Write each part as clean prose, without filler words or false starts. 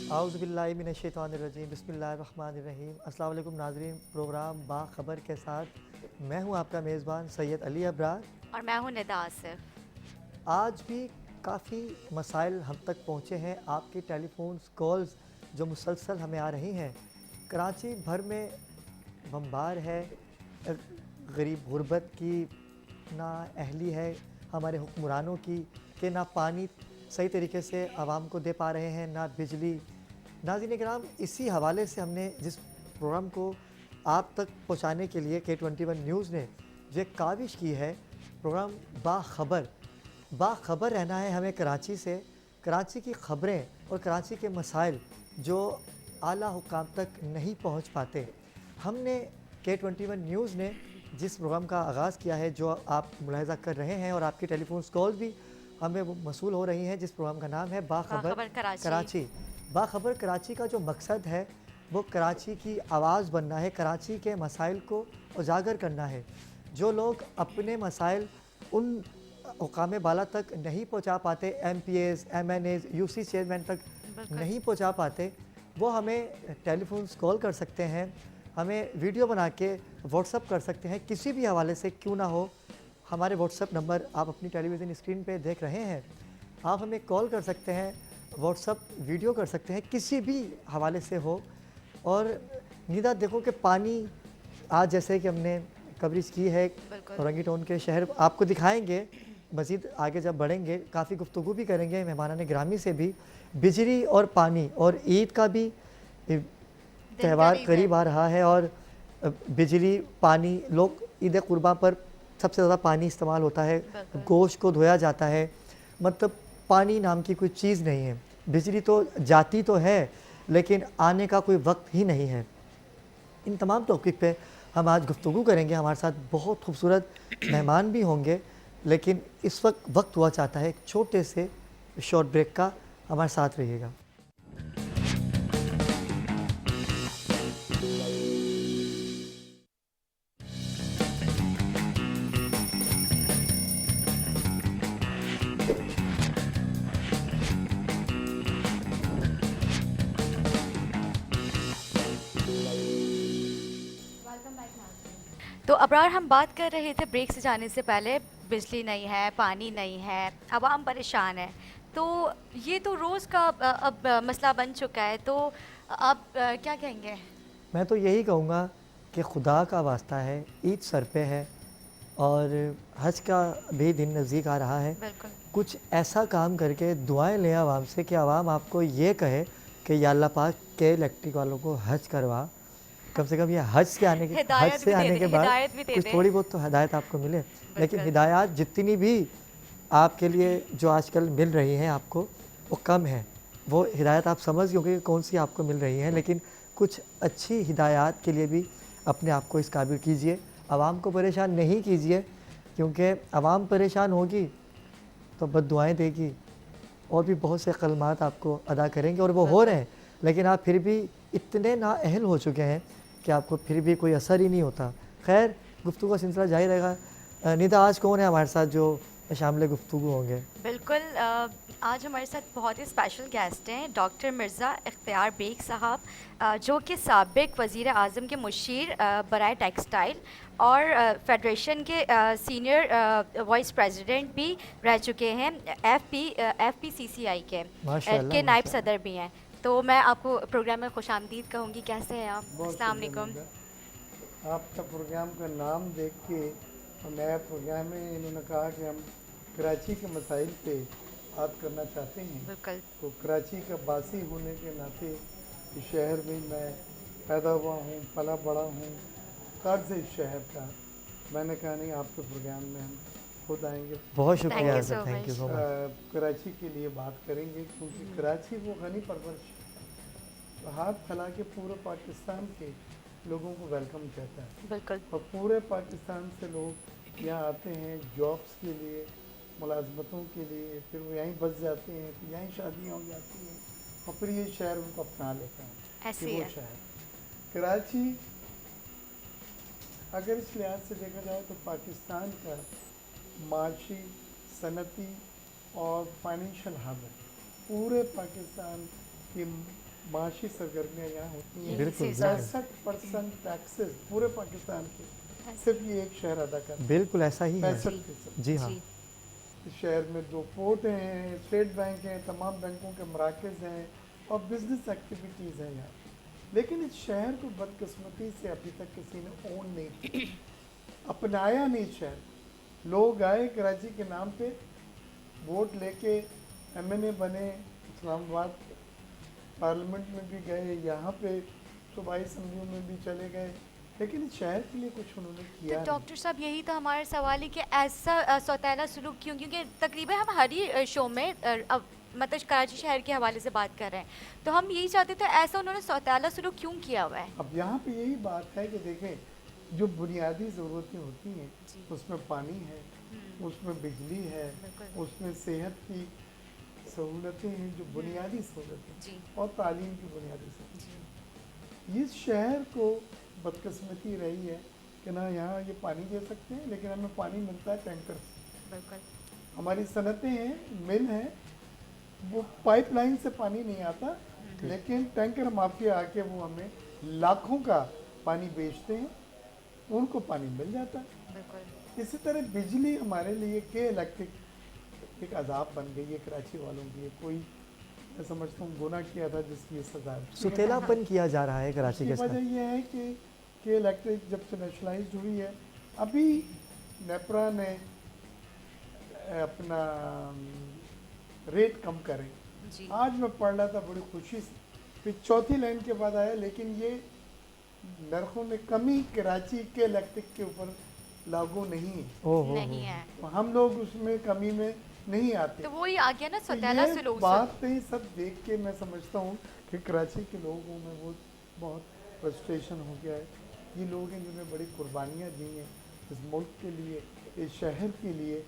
आउज़ुबिल्लाहिमिनश्शैतानिर्रजीम बिस्मिल्लाहिर्रहमानिर्रहीम। अस्सलाम वालेकुम नाज़रीन, प्रोग्राम बाख़बर के साथ मैं हूं आपका मेज़बान सैयद अली अबरार। और मैं हूँ निदा आसिफ। आज भी काफ़ी मसाइल हम तक पहुंचे हैं, आपकी टेलीफ़ोन्स कॉल्स जो मुसलसल हमें आ रही हैं। कराची भर में बमबार है, गरीब गुरबत की ना अहली है हमारे हुक्मरानों की कि ना पानी सही तरीके से आवाम को दे पा रहे हैं, ना बिजली। नाज़रीन किराम, इसी हवाले से हमने जिस प्रोग्राम को आप तक पहुंचाने के लिए K21 न्यूज़ ने जो एक काविश की है, प्रोग्राम बाखबर। बाखबर रहना है हमें कराची से, कराची की ख़बरें और कराची के मसाइल जो आला हुकाम तक नहीं पहुंच पाते। हमने K21 न्यूज़ ने जिस प्रोग्राम का आगाज़ किया है, जो आप मुलाहिज़ा कर रहे हैं और आपकी टेलीफोन कॉल भी हमें वो मसूल हो रही हैं, जिस प्रोग्राम का नाम है बाखबर बाखबर कराची। कराची। बाखबर कराची का जो मकसद है वो कराची की आवाज़ बनना है, कराची के मसाइल को उजागर करना है। जो लोग अपने मसाइल उन हुकाम बाला तक नहीं पहुंचा पाते, MPAs, MNAs, UC चेयरमैन तक बिल्कुल। नहीं पहुंचा पाते, वो हमें टेलीफोन कॉल कर सकते हैं, हमें वीडियो बना के व्हाट्सअप कर सकते हैं, किसी भी हवाले से क्यों ना हो। हमारे व्हाट्सअप नंबर आप अपनी टेलीविज़न स्क्रीन पे देख रहे हैं। आप हमें कॉल कर सकते हैं, व्हाट्सअप वीडियो कर सकते हैं, किसी भी हवाले से हो। और निदा देखो कि पानी आज जैसे कि हमने कवरेज की है बिल्कुल। औरंगीटोन के शहर, आपको दिखाएंगे। मज़ीद आगे जब बढ़ेंगे काफ़ी गुफ्तगू भी करेंगे मेहमानान गिरामी से भी। बिजली और पानी और ईद का भी दिन त्यौहार करीब है। करीब आ रहा है, और बिजली पानी, लोग ईद कुर्बान पर सबसे ज़्यादा पानी इस्तेमाल होता है, बिल्कुल। गोश्त को धोया जाता है। मतलब पानी नाम की कोई चीज़ नहीं है। बिजली तो जाती तो है लेकिन आने का कोई वक्त ही नहीं है। इन तमाम टॉपिक पे हम आज गुफ्तगू करेंगे। हमारे साथ बहुत खूबसूरत मेहमान भी होंगे, लेकिन इस वक्त हुआ चाहता है एक छोटे से शॉर्ट ब्रेक का। हमारे साथ रहिएगा। तो अबरार, हम बात कर रहे थे ब्रेक से जाने से पहले, बिजली नहीं है, पानी नहीं है, आवाम परेशान है। तो ये तो रोज़ का अब मसला बन चुका है। तो आप क्या कहेंगे? मैं तो यही कहूँगा कि खुदा का वास्ता है, ईद सर पे है और हज का भी दिन नज़दीक आ रहा है। बिल्कुल। कुछ ऐसा काम करके दुआएं लें आवाम से कि आवाम आपको ये कहे कि या अल्लाह पाक के इलेक्ट्रिक वालों को हज करवा। कम से कम ये हज हिदायत से भी दे आने दे, के बाद हिदायत भी दे कुछ दे। थोड़ी बहुत तो हिदायत आपको मिले। लेकिन बिल्कुल। हिदायत जितनी भी आपके लिए जो आजकल मिल रही हैं आपको, वो कम है। वो हिदायत आप समझ गए कि कौन सी आपको मिल रही है, लेकिन कुछ अच्छी हिदायत के लिए भी अपने आप को इस काबिल कीजिए। आवाम को परेशान नहीं कीजिए, क्योंकि आवाम परेशान होगी तो बद्दुआएँ देगी और भी बहुत से कलमात आपको अदा करेंगे, और वो हो रहे बिल्कुल। हैं। लेकिन आप फिर भी इतने नाअहल हो चुके हैं कि आपको फिर भी कोई असर ही नहीं होता। खैर, गुफ्तगू का सिलसिला जारी रहेगा। निदा, आज कौन है हमारे साथ जो शामिल गुफ्तगू होंगे? बिल्कुल। आज हमारे साथ बहुत ही स्पेशल गेस्ट हैं, डॉक्टर मिर्ज़ा इख्तियार बेग साहब, जो कि साबिक वज़ीर आज़म के मुशीर बराए टेक्सटाइल और फेडरेशन के सीनियर वाइस प्रेसिडेंट भी रह चुके हैं। FPCCI माशाल्लाह के नायब माशाल्लाह। सदर भी हैं। तो मैं आपको प्रोग्राम में खुशामदीद कहूँगी। कैसे हैं आप? बहुत अस्सलाम शुक्रिया वालेकुम। निदा। आपका प्रोग्राम का नाम देख के और नया प्रोग्राम में इन्होंने कहा कि हम कराची के मसाइल पे बात करना चाहते हैं। बिल्कुल। तो कराची का बासी होने के नाते इस शहर में मैं पैदा हुआ हूँ, पला बड़ा हूँ, कर्ज इस शहर का। मैंने कहा नहीं, आपके प्रोग्राम में हम खुद आएंगे, बहुत थैंक शुक्रिया यू और sir, so thank you much. So much. Karachi के लिए बात करेंगे, क्योंकि कराची वो गनी परवरिश हाथ फैला के पूरे पाकिस्तान के लोगों को वेलकम कहता है। बिल्कुल। और पूरे पाकिस्तान से लोग यहाँ आते हैं जॉब्स के लिए, मुलाजमतों के लिए, फिर वो यहीं बस जाते हैं, फिर यहीं शादियाँ हो जाती हैं और फिर ये शहर उनको अपना लेता है। ऐसे ये ही वो है। शहर कराची, अगर इस लिहाज से देखा जाए तो पाकिस्तान का माशी, सनती और फाइनेंशियल हब है। पूरे पाकिस्तान की माशी सरगर्मियाँ यहाँ होती हैं। बिल्कुल, जी, बिल्कुल। 65% टैक्सेस पूरे पाकिस्तान के सिर्फ ये एक शहर अदा करता है। बिल्कुल ऐसा ही है। 65%। जी हाँ। इस शहर में 2 पोर्ट हैं, स्टेट बैंक हैं, तमाम बैंकों के मराकज़ हैं और बिजनेस एक्टिविटीज़ हैं यहाँ। लेकिन इस शहर को बदकिस्मती से अभी तक किसी ने ओन नहीं किया, अपनाया नहीं शहर। लोग आए कराची के नाम पे, वोट लेके एमएनए बने, इस्लामाबाद पार्लियामेंट में भी गए, यहाँ पे सूबाई असम्बलियों में भी चले गए, लेकिन इस शहर के लिए कुछ उन्होंने किया तो नहीं। डॉक्टर साहब यही तो हमारा सवाल है कि ऐसा सौतेला सलूक क्यों, क्योंकि तकरीबन हम हर ही शो में अब मतलब कराची शहर के हवाले से बात कर रहे हैं, तो हम यही चाहते थे ऐसा उन्होंने सौतेला सलूक क्यों किया हुआ है। अब यहाँ पे यही बात है कि देखें, जो बुनियादी ज़रूरतें होती हैं जी। उसमें पानी है, उसमें बिजली है, बिल्कुल। उसमें सेहत की सहूलतें हैं, जो बुनियादी सहूलतें, जी और तालीम की बुनियादी सहूलतें। जी इस शहर को बदकिस्मती रही है कि ना यहाँ ये पानी दे सकते हैं, लेकिन हमें पानी मिलता है टैंकर से। बिल्कुल। हमारी सनतें हैं, मिल हैं, वो पाइपलाइन से पानी नहीं आता, लेकिन टैंकर माफिया आके वो हमें लाखों का पानी बेचते हैं, उनको पानी मिल जाता है। बिल्कुल। इसी तरह बिजली हमारे लिए के इलेक्ट्रिक एक अजाब बन गई है कराची वालों के लिए। कोई मैं समझता हूँ गुनाह किया था जिसकी ये सजा है। सुतेलापन किया जा रहा है कराची इसकी के साथ। वजह यह है कि इलेक्ट्रिक जब से नेशनलाइज हुई है, अभी नेपरा ने अपना रेट कम करें। जी आज मैं पढ़ रहा था बड़ी खुशी से, फिर चौथी लाइन के बाद आया, लेकिन ये नरखों में कमी कराची के इलेक्ट्रिक के ऊपर लागू नहीं है, ओहो नहीं है, तो हम लोग उसमें कमी में नहीं आते। तो वो ही आ गया ना तो सौतेला ये सलूक। बात नहीं, सब देख के मैं समझता हूँ कि कराची के लोगों में वो बहुत फ्रस्ट्रेशन हो गया है। ये लोग हैं जिन्होंने बड़ी कुर्बानियाँ दी हैं इस मुल्क के लिए, इस शहर के लिए,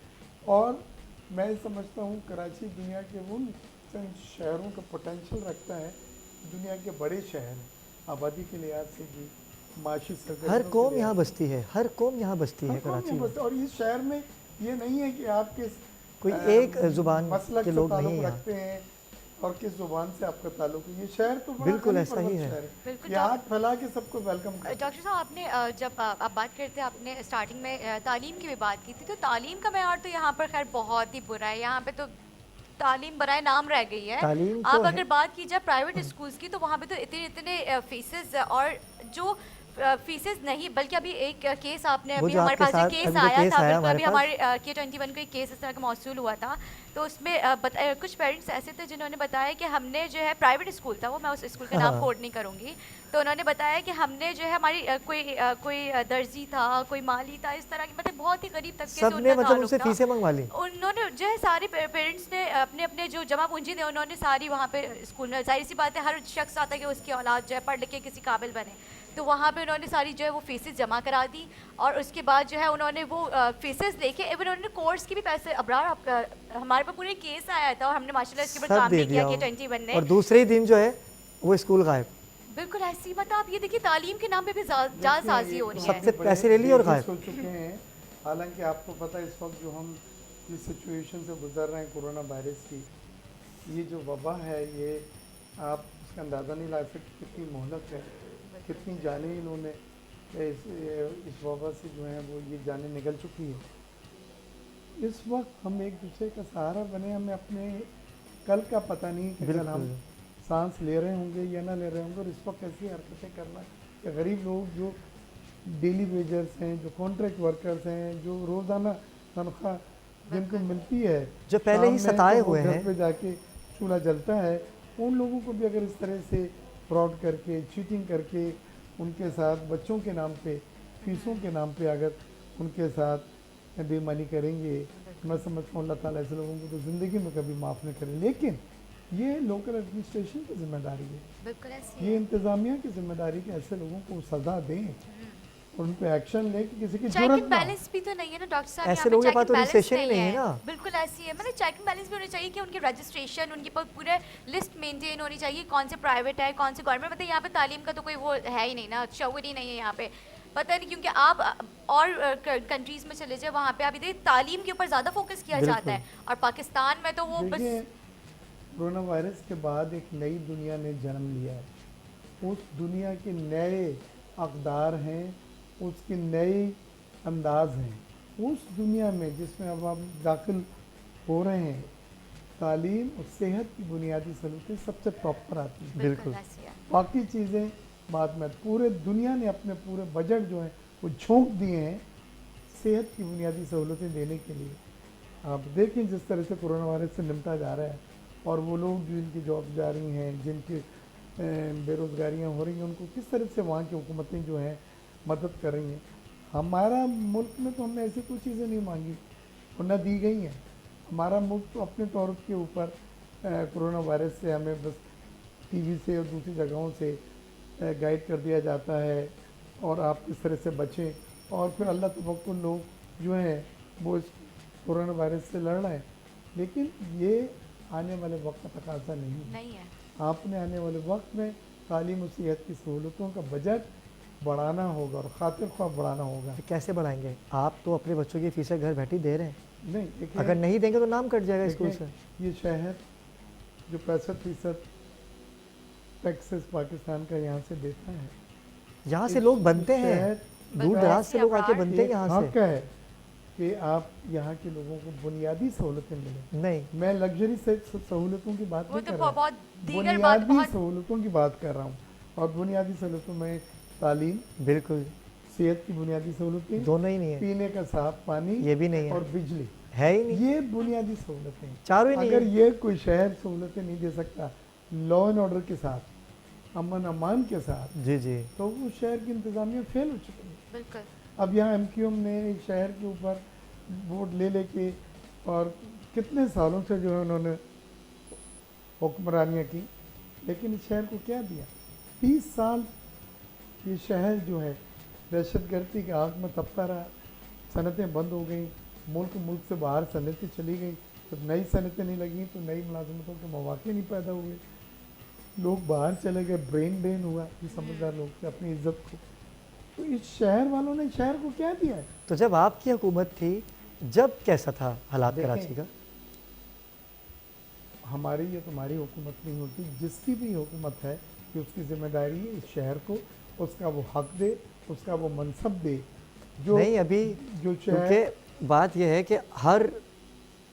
और मैं समझता हूँ कराची दुनिया के उन चंद शहरों का पोटेंशियल रखता है, दुनिया के बड़े शहर हैं आबादी के लिहाज से भी, माशी सरगर्मियों हर के कौम लिहाज यहाँ से। बसती है, हर कौम यहाँ बसती है हर कौम कराची में में। बस, और इस शहर में ये नहीं है कि आप किस कोई एक जुबान मसलक के से लोग ताल्लुक नहीं हैं रखते हैं और किस जुबान से आपका ताल्लुक है। ये शहर तो बड़ा बिल्कुल गनी ऐसा परवत ही है। शहर बिल्कुल ये हाथ फैला के सबको वेलकम करता है। डॉक्टर साहब आपने जब आप बात करते हैं, आपने स्टार्टिंग में तालीम की भी बात की थी, तो तालीम का मैयार तो यहाँ पर खैर बहुत ही बुरा है। यहाँ पे तो तालीम बराए नाम रह गई है। तालीम तो आप है। अगर बात की जाए प्राइवेट स्कूल्स की, तो वहाँ पे तो इतने इतने फीसेस, और जो फीसेस नहीं, बल्कि अभी एक केस आपने वो अभी जो हमारे आपके पास साथ केस अभी जो आया केस था, आया बिल्कुल हमारे अभी पास, हमारे K21 का एक केस इस तरह का मौसूल हुआ था। तो उसमें कुछ पेरेंट्स ऐसे थे जिन्होंने बताया कि हमने जो है, प्राइवेट स्कूल था वो, मैं उस स्कूल का नाम हाँ। कोट नहीं करूँगी, तो उन्होंने बताया कि हमने जो है हमारी कोई दर्जी था, कोई माली था, इस तरह की मतलब बहुत ही गरीब तबके से सब ने उनका मतलब ताल्लुक उनसे था। फीसें मंगवा ली। उन्होंने जो है सारे पेरेंट्स ने अपने अपने जो जमा पूंजी थे उन्होंने सारी वहाँ पे स्कूल में, जाहिर सी बात है हर शख्स आता है कि उसकी औलाद जो है पढ़ लिख के किसी काबिल बने, तो वहाँ पे उन्होंने सारी जो है वो फीसेस जमा करा दी, और उसके बाद जो है उन्होंने वो फीसेस लेके इवन उन्होंने कोर्स की भी पैसे, अबरार हमारे पास पूरे केस आया था और हमने माशाल्लाह इसके ऊपर सब काम दे भी किया दिया कि 21 ने। और दूसरे ही दिन जो है वो स्कूल गायब। बिल्कुल ऐसी मतलब आप ये देखिए, तालीम के नाम पे भी जालसाजी हो रही है। सबसे पैसे ले लिए और गायब। हो चुके हैं। हालांकि आपको पता है इस वक्त जो हम जिस सिचुएशन से गुजर रहे हैं कोरोना वायरस की, ये जो वबा है, ये आप उसका अंदाज़ा नहीं ला सकते कितनी मोहलत है, कितनी जानें इन्होंने इस वबा से जो है वो ये जानें निकल चुकी है। इस वक्त हम एक दूसरे का सहारा बने, हमें अपने कल का पता नहीं कि कल हम सांस ले रहे होंगे या ना ले रहे होंगे, और इस वक्त ऐसी हरकतें करना कि गरीब लोग जो डेली वेजर्स हैं, जो कॉन्ट्रैक्ट वर्कर्स हैं, जो रोज़ाना तनख्वाह जिनको मिलती है, जो पहले ही शाम में सताए तो वो हुए घर हैं। पे जाके चूल्हा जलता है, उन लोगों को भी अगर इस तरह से फ्रॉड करके, चीटिंग करके, उनके साथ बच्चों के नाम पे, फीसों के नाम पे अगर उनके साथ बेईमानी करेंगे, मैं समझता हूँ अल्लाह ताला ऐसे लोगों को तो ज़िंदगी में कभी माफ़ न करे। लेकिन ये लोकल एडमिनिस्ट्रेशन की जिम्मेदारी है, बिल्कुल ऐसी ये इंतज़ामिया की जिम्मेदारी कि ऐसे लोगों को सज़ा दें और उन पे एक्शन लें कि किसी की चेक जरूरत एंड ना हो। बैलेंस भी तो नहीं है ना डॉक्टर साहब, ऐसे यहाँ पे लोगों के check पास and तो balance registration ही नहीं है ना। बिल्कुल ऐसी है, मतलब चेक एंड बैलेंस भी होनी चाहिए कि उनकी रजिस्ट्रेशन, उनकी पूरे लिस्ट मेंटेन होनी चाहिए, कौन से प्राइवेट है कौन से गवर्नमेंट। मतलब यहाँ पे तालीम का तो कोई वो है ही नहीं ना, शऊर ही नहीं है यहाँ पे, पता नहीं, क्योंकि आप और कंट्रीज में चले जाए वहाँ पे आप देखिए तालीम के ऊपर ज़्यादा फोकस किया जाता है, और पाकिस्तान में तो वो बस देखिए कोरोना वायरस के बाद एक नई दुनिया ने जन्म लिया है। उस दुनिया के नए अक़दार हैं, उसके नए अंदाज हैं। उस दुनिया में जिसमें अब आप दाखिल हो रहे हैं, तालीम और सेहत की बुनियादी सहूलतें सबसे टॉप पर आती हैं। बिल्कुल। आसिया। बाकी चीज़ें बाद में। पूरे दुनिया ने अपने पूरे बजट जो है वो झोंक दिए हैं सेहत की बुनियादी सहूलतें देने के लिए। आप देखें जिस तरह से कोरोना वायरस से निपटा जा रहा है, और वो लोग जिनकी जॉब जा रही हैं, जिनकी बेरोज़गारियाँ हो रही हैं, उनको किस तरह से वहाँ की हुकूमतें जो हैं मदद कर रही हैं। हमारा मुल्क में तो हमने ऐसी कोई चीज़ें नहीं मांगी और न दी गई हैं। हमारा मुल्क तो अपने तौर के ऊपर कोरोना वायरस से हमें बस टीवी से और दूसरी जगहों से गाइड कर दिया जाता है और आप किस तरह से बचें, और फिर अल्लाह तवक्कुल लोग जो हैं वो इस कोरोना वायरस से लड़ रहे हैं। लेकिन ये आने वाले वक्त का तकाजा नहीं है। आपने आने वाले वक्त में तालीम और सेहत की सहूलतों का बजट बढ़ाना होगा और खातिर ख्वाह बढ़ाना होगा। तो कैसे बढ़ाएंगे? आप तो अपने बच्चों की फीसें घर बैठी दे रहे हैं, नहीं देखिए, अगर नहीं देंगे तो नाम कट जाएगा स्कूल देखिए, से। ये शहर जो 65% टैक्सेस पाकिस्तान का यहाँ से देता है, यहाँ से लोग बनते हैं, शहर दूर दराज से लोग आके बनते हैं एक यहाँ हक से। है कि आप यहाँ के लोगों को बुनियादी सहूलतें मिलें। नहीं, मैं लग्जरी से सहूलतों की बात वो नहीं तो कर रहा, बहुत दीगर बात बुनियादी बहुत सहूलतों की बात कर रहा हूँ। और बुनियादी सहूलतों में तालीम, बिल्कुल, सेहत की बुनियादी सहूलतें, दोनों ही नहीं है, पीने का साफ पानी, ये भी नहीं और है, बिजली, है ही नहीं, ये बुनियादी सहूलतें हैं। चारों ही नहीं अगर है। ये कोई शहर सहूलतें नहीं दे सकता लॉ एंड ऑर्डर के साथ, अमन अमान के साथ, जी जी, तो वो शहर की इंतज़ामिया फेल हो चुकी है। बिल्कुल। अब यहाँ MQM ने इस शहर के ऊपर वोट ले लेके और कितने सालों से जो है उन्होंने हुक्मरानियाँ की, लेकिन इस शहर को क्या दिया? 30 साल ये शहर जो है दहशतगर्दी की आग में तपता रहा। सनतें बंद हो गई, मुल्क से बाहर सनतें चली गई, जब नई सनतें नहीं लगी तो नई मुलाजमतों के मौके नहीं पैदा हुए, लोग बाहर चले गए, ब्रेन ड्रेन हुआ ये समझदार लोग थे अपनी इज्जत को। तो इस शहर वालों ने शहर को क्या दिया है? तो जब आपकी हुकूमत थी, जब कैसा था हालात देखें, कराची का? हमारी या तुम्हारी हुकूमत नहीं होती, जिसकी भी हुकूमत है कि उसकी जिम्मेदारी है इस शहर को उसका वो हक दे, उसका वो मनसब दे। जो नहीं, अभी जो शहर क्योंकि बात यह है कि हर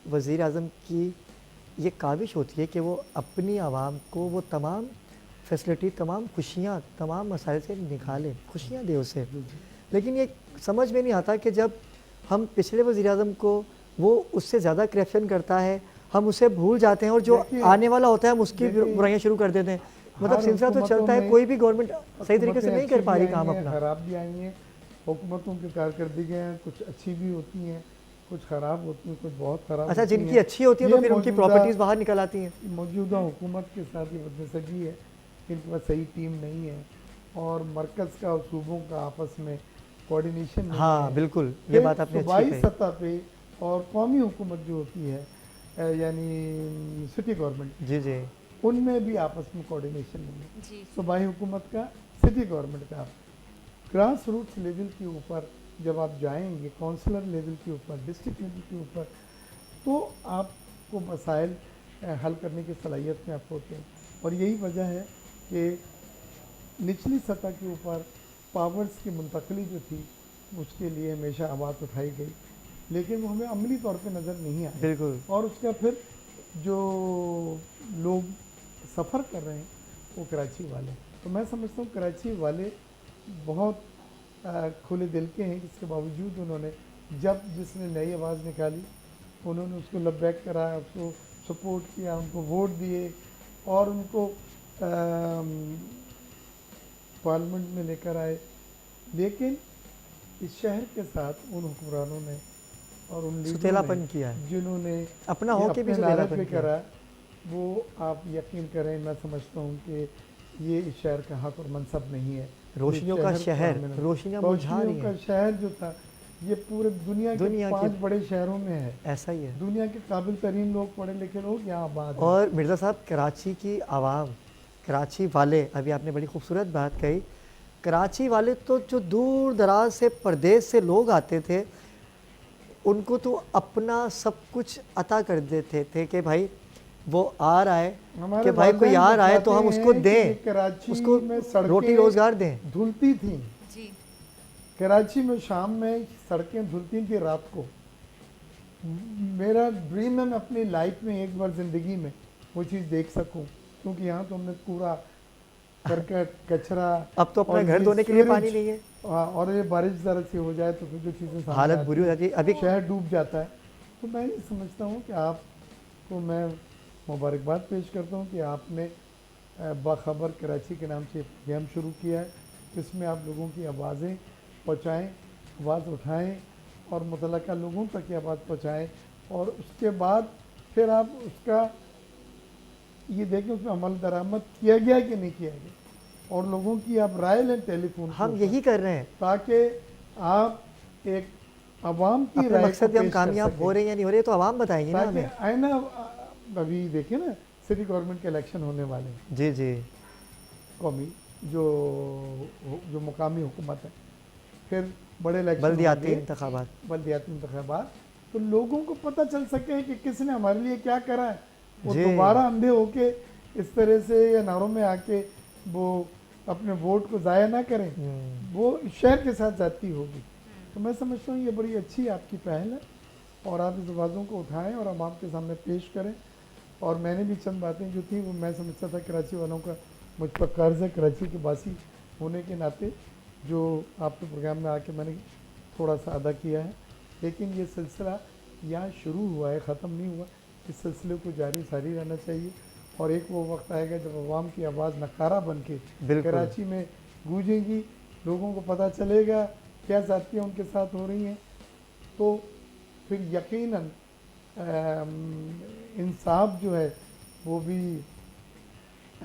वज़ीर आज़म की ये काविश होती है कि वो अपनी आवाम को वो तमाम फैसिलिटी, तमाम खुशियाँ, तमाम मसाइल से निकाले, खुशियाँ दे उसे। लेकिन ये समझ में नहीं आता कि जब हम पिछले वज़ीर आज़म को वो उससे ज़्यादा करप्शन करता है, हम उसे भूल जाते हैं, और जो देखिए, आने वाला होता है हम उसकी देखिए, बुराइयाँ शुरू कर देते हैं। मतलब हर सिलसिला तो हुकूमतों चलता है, में कोई भी गवर्नमेंट सही तरीके से हुकूमतें नहीं कर अच्छी पा भी रही आई काम हैं, अपना। ख़राब भी आई हैं। हुकूमतों की कारकर्दगियाँ कुछ अच्छी भी होती हैं, कुछ ख़राब होती हैं, कुछ बहुत ख़राब अच्छा, होती जिनकी हैं। अच्छी होती है तो ये फिर उनकी मौजूदा- प्रॉपर्टीज़ बाहर निकल आती हैं। मौजूदा हुकूमत के साथ ये बदनसगी है, इनके पास सही टीम नहीं है और मरकज़ का और सूबों का आपस में कोऑर्डिनेशन नहीं हाँ है। बिल्कुल, ये फिर बात आपने अच्छी सूबाई कही। सतह पे और कौमी हुकूमत जो होती है यानी सिटी गवर्नमेंट, जी जी, उनमें भी आपस में कोऑर्डिनेशन नहीं है। जी। सूबाई हुकूमत का, सिटी गवर्नमेंट का। ग्रास रूट्स लेवल के ऊपर जब आप जाएंगे, काउंसलर लेवल के ऊपर, डिस्ट्रिक्ट लेवल के ऊपर, तो आपको मसाइल हल करने की सलाहियत में आप होते हैं। और यही वजह है कि निचली सतह के ऊपर पावर्स की मुंतकली जो थी उसके लिए हमेशा आवाज़ उठाई गई, लेकिन वो हमें अमली तौर पे नज़र नहीं आई। बिल्कुल, और उसका फिर जो लोग सफ़र कर रहे हैं वो कराची वाले, तो मैं समझता हूँ कराची वाले बहुत खुले दिल के हैं। इसके बावजूद उन्होंने जब जिसने नई आवाज़ निकाली उन्होंने उसको लबैक कराया, उसको सपोर्ट किया, उनको वोट दिए और उनको पार्लियामेंट में लेकर आए। लेकिन इस शहर के साथ उन हुक्मरानों ने और उन लीडरों सुतेलापन ने किया है, जिन्होंने अपना हो के भी अपने नारे सुतेलापन पे किया। करा, वो आप यकीन करें, मैं समझता हूँ कि ये इस शहर का हक और मनसब नहीं है। रोशनियों ये का को शहर, हमें- रोशनियाँ बुझा रही रोशनियों का हैं, शहर जो था ये पूरे दुनिया के दुनिया के- 5 बड़े शहरों में है। ऐसा ही है। दुनिया के काबिल तरीन लोग, पढ़े लिखे लोग यहाँ आबाद हैं। और मिर्ज़ा साहब, कराची की आवाम, कराची वाले, अभी आपने बड़ी खूबसूरत बात कही, कराची वाले तो जो दूर दराज से परदेश से लोग आते थे उनको तो अपना सब कुछ अता कर देते थे कि भाई वो आ रहा है हमारे कि भाई कोई वालिदैन आ रहा है तो हम बताते उसको हैं कि दें, कराची उसको में सड़कें रोटी रोज़गार दें। धुलती थी। जी। कराची में शाम में सड़कें धुलती थी रात को। मेरा ड्रीम है मैं अपनी लाइफ में एक बार ज़िंदगी में वो चीज़ देख सकूं, क्योंकि यहाँ तो हमने पूरा करकट कचरा अब तो अपना और घर ये धोने के लिए सीवरेज, पानी नहीं है, और ये बारिश ज़रा सी हो जाए तो फिर जो चीज़ें सामने हालत आती बुरी हो हैं, जाती है। अभी शहर डूब जाता है। तो मैं ये समझता हूँ कि आपको मैं मुबारकबाद पेश करता हूँ कि आपने बाखबर कराची के नाम से प्रोग्राम शुरू किया है, जिसमें आप लोगों की आवाज़ें पहुँचाएँ, आवाज़ उठाएँ और मुतल्लका लोगों तक ये आवाज़ पहुँचाएँ, और उसके बाद फिर आप उसका ये देखें उसमें अमल दरामद किया गया कि नहीं किया गया, और लोगों की आप राय लें टेलीफोन हम के यही ऊपर, कर रहे हैं। ताकि आप एक आवाम की अपने राय को मकसद में हम पेश कर कामयाब सकें। हो रहे हैं या नहीं हो रहे, तो आवाम बताएंगे ना ताकि हमें। आईना अभी देखिए ना, सिटी गवर्नमेंट के इलेक्शन होने वाले हैं, जी जी, कौमी जो जो मुकामी हुकूमत है, फिर बड़े इलेक्शन बल्दियाती होंगे, इंतखाबात। बल्दियाती इंतखाबात, तो लोगों को पता चल सके कि किसने हमारे लिए क्या करा है। वो जी। दोबारा अंधे होके इस तरह से या नारों में आके वो अपने वोट को ज़ाया ना करें, वो शहर के साथ जाती होगी। तो मैं समझता हूँ ये बड़ी अच्छी आपकी पहल है, और आप इस आवाज़ों को उठाएं और आवाम के सामने पेश करें। और मैंने भी चंद बातें जो थी वो मैं समझता था कराची वालों का मुझ पर कर्ज है, कराची के वासी होने के नाते, जो आपके प्रोग्राम में आके मैंने थोड़ा सा अदा किया है। लेकिन ये सिलसिला यहाँ शुरू हुआ है, ख़त्म नहीं हुआ। इस सिलसिले को जारी सारी रहना चाहिए, और एक वो वक्त आएगा जब अवाम की आवाज़ नकारा बन के बिल्कुल। कराची में गूंजेगी, लोगों को पता चलेगा क्या ज़्यादतियाँ उनके साथ हो रही हैं, तो फिर यकीनन इंसाफ जो है वो भी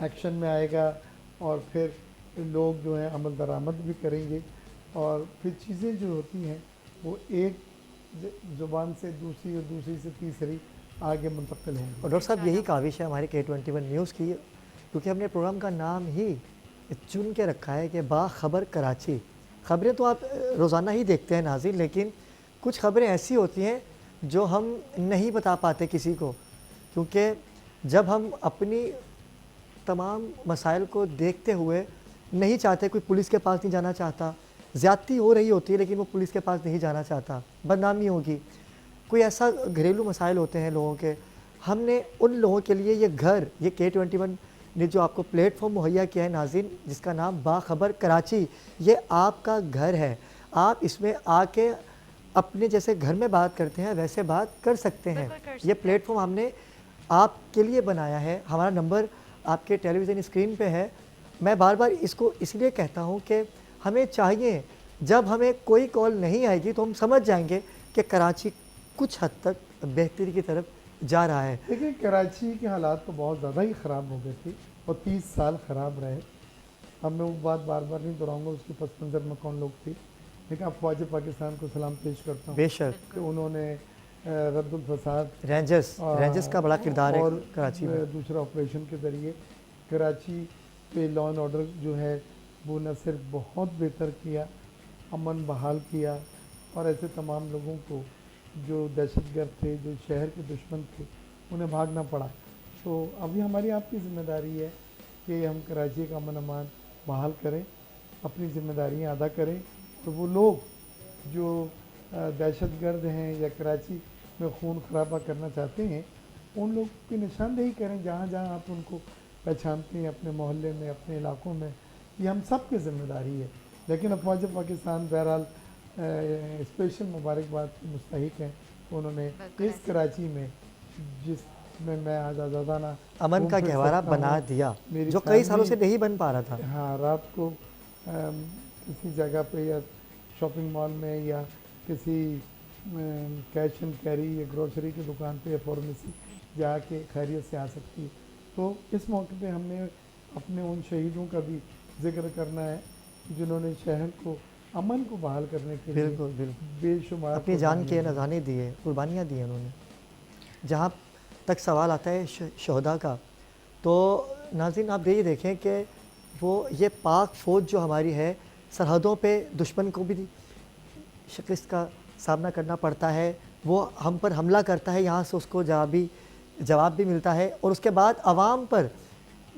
एक्शन में आएगा, और फिर लोग जो हैं अमल दरामद भी करेंगे, और फिर चीज़ें जो होती हैं वो एक ज़ुबान से दूसरी और दूसरी से तीसरी आगे मुंतकिल होंगी। और डॉक्टर साहब यही काविश है हमारे K21 न्यूज़ की, क्योंकि हमने प्रोग्राम का नाम ही चुन के रखा है कि बाखबर कराची। ख़बरें तो आप रोज़ाना ही देखते हैं नाज़रीन, लेकिन कुछ ख़बरें ऐसी होती हैं जो हम नहीं बता पाते किसी को, क्योंकि जब हम अपनी तमाम मसाइल को देखते हुए नहीं चाहते, कोई पुलिस के पास नहीं जाना चाहता, ज़्यादती हो रही होती है लेकिन वो पुलिस के पास नहीं जाना चाहता, बदनामी होगी, कोई ऐसा घरेलू मसाइल होते हैं लोगों के, हमने उन लोगों के लिए ये घर, ये K21 ने जो आपको प्लेटफॉर्म मुहैया किया है नाज़रीन, जिसका नाम बाखबर कराची, ये आपका घर है। आप इसमें आके अपने जैसे घर में बात करते हैं वैसे बात कर सकते हैं। बिल्कुल कर सकते ये हैं। प्लेटफॉर्म हमने आपके लिए बनाया है। हमारा नंबर आपके टेलीविज़न स्क्रीन पे है। मैं बार बार इसको इसलिए कहता हूँ कि हमें चाहिए, जब हमें कोई कॉल नहीं आएगी तो हम समझ जाएंगे कि कराची कुछ हद तक बेहतरी की तरफ जा रहा है। देखिए कराची के हालात तो बहुत ज़्यादा ही ख़राब हो गए थे, और 30 साल ख़राब रहे। अब मैं वो बात बार बार नहीं दोहराऊंगा उसके पस मंज़र में कौन लोग थे, लेकिन अफवाज पाकिस्तान को सलाम पेश करता हूँ बेशक कि उन्होंने रद्दुल फसाद रेंजर्स का बड़ा किरदार है और कराची में। दूसरा ऑपरेशन के ज़रिए कराची पे लॉ एंड ऑर्डर जो है वो न सिर्फ बहुत बेहतर किया, अमन बहाल किया, और ऐसे तमाम लोगों को जो दहशतगर्द थे, जो शहर के दुश्मन थे, उन्हें भागना पड़ा। तो अभी हमारी आपकी ज़िम्मेदारी है कि हम कराची का अमन अमान बहाल करें, अपनी ज़िम्मेदारियाँ अदा करें। तो वो लोग जो दहशतगर्द हैं या कराची में खून खराबा करना चाहते हैं, उन लोग की निशानदेही करें जहाँ जहाँ आप उनको पहचानते हैं, अपने मोहल्ले में, अपने इलाकों में। ये हम सब की ज़िम्मेदारी है। लेकिन अफवाज पाकिस्तान बहरहाल स्पेशल मुबारकबाद के मुस्तहिक हैं। उन्होंने इस कराची में जिसमें मैं आज आज़ादाना अमन का गहवारा बना दिया, जो कई सालों से नहीं बन पा रहा था। हाँ, रात को किसी जगह पे या शॉपिंग मॉल में या किसी कैश एंड कैरी या ग्रोसरी की दुकान पे या फार्मेसी जाके खैरियत से आ सकती है। तो इस मौके पे हमने अपने उन शहीदों का भी जिक्र करना है जिन्होंने शहर को अमन को बहाल करने के लिए बिल्कुल बेशुमार अपनी जान के नज़ाने दिए, कुर्बानियाँ दी उन्होंने। जहाँ तक सवाल आता है शहदा का, तो नाज़रीन आप ये देखें कि वो ये पाक फ़ौज जो हमारी है, सरहदों पे दुश्मन को भी शिकस्त का सामना करना पड़ता है, वो हम पर हमला करता है, यहाँ से उसको जवाबी जवाब भी मिलता है। और उसके बाद आवाम पर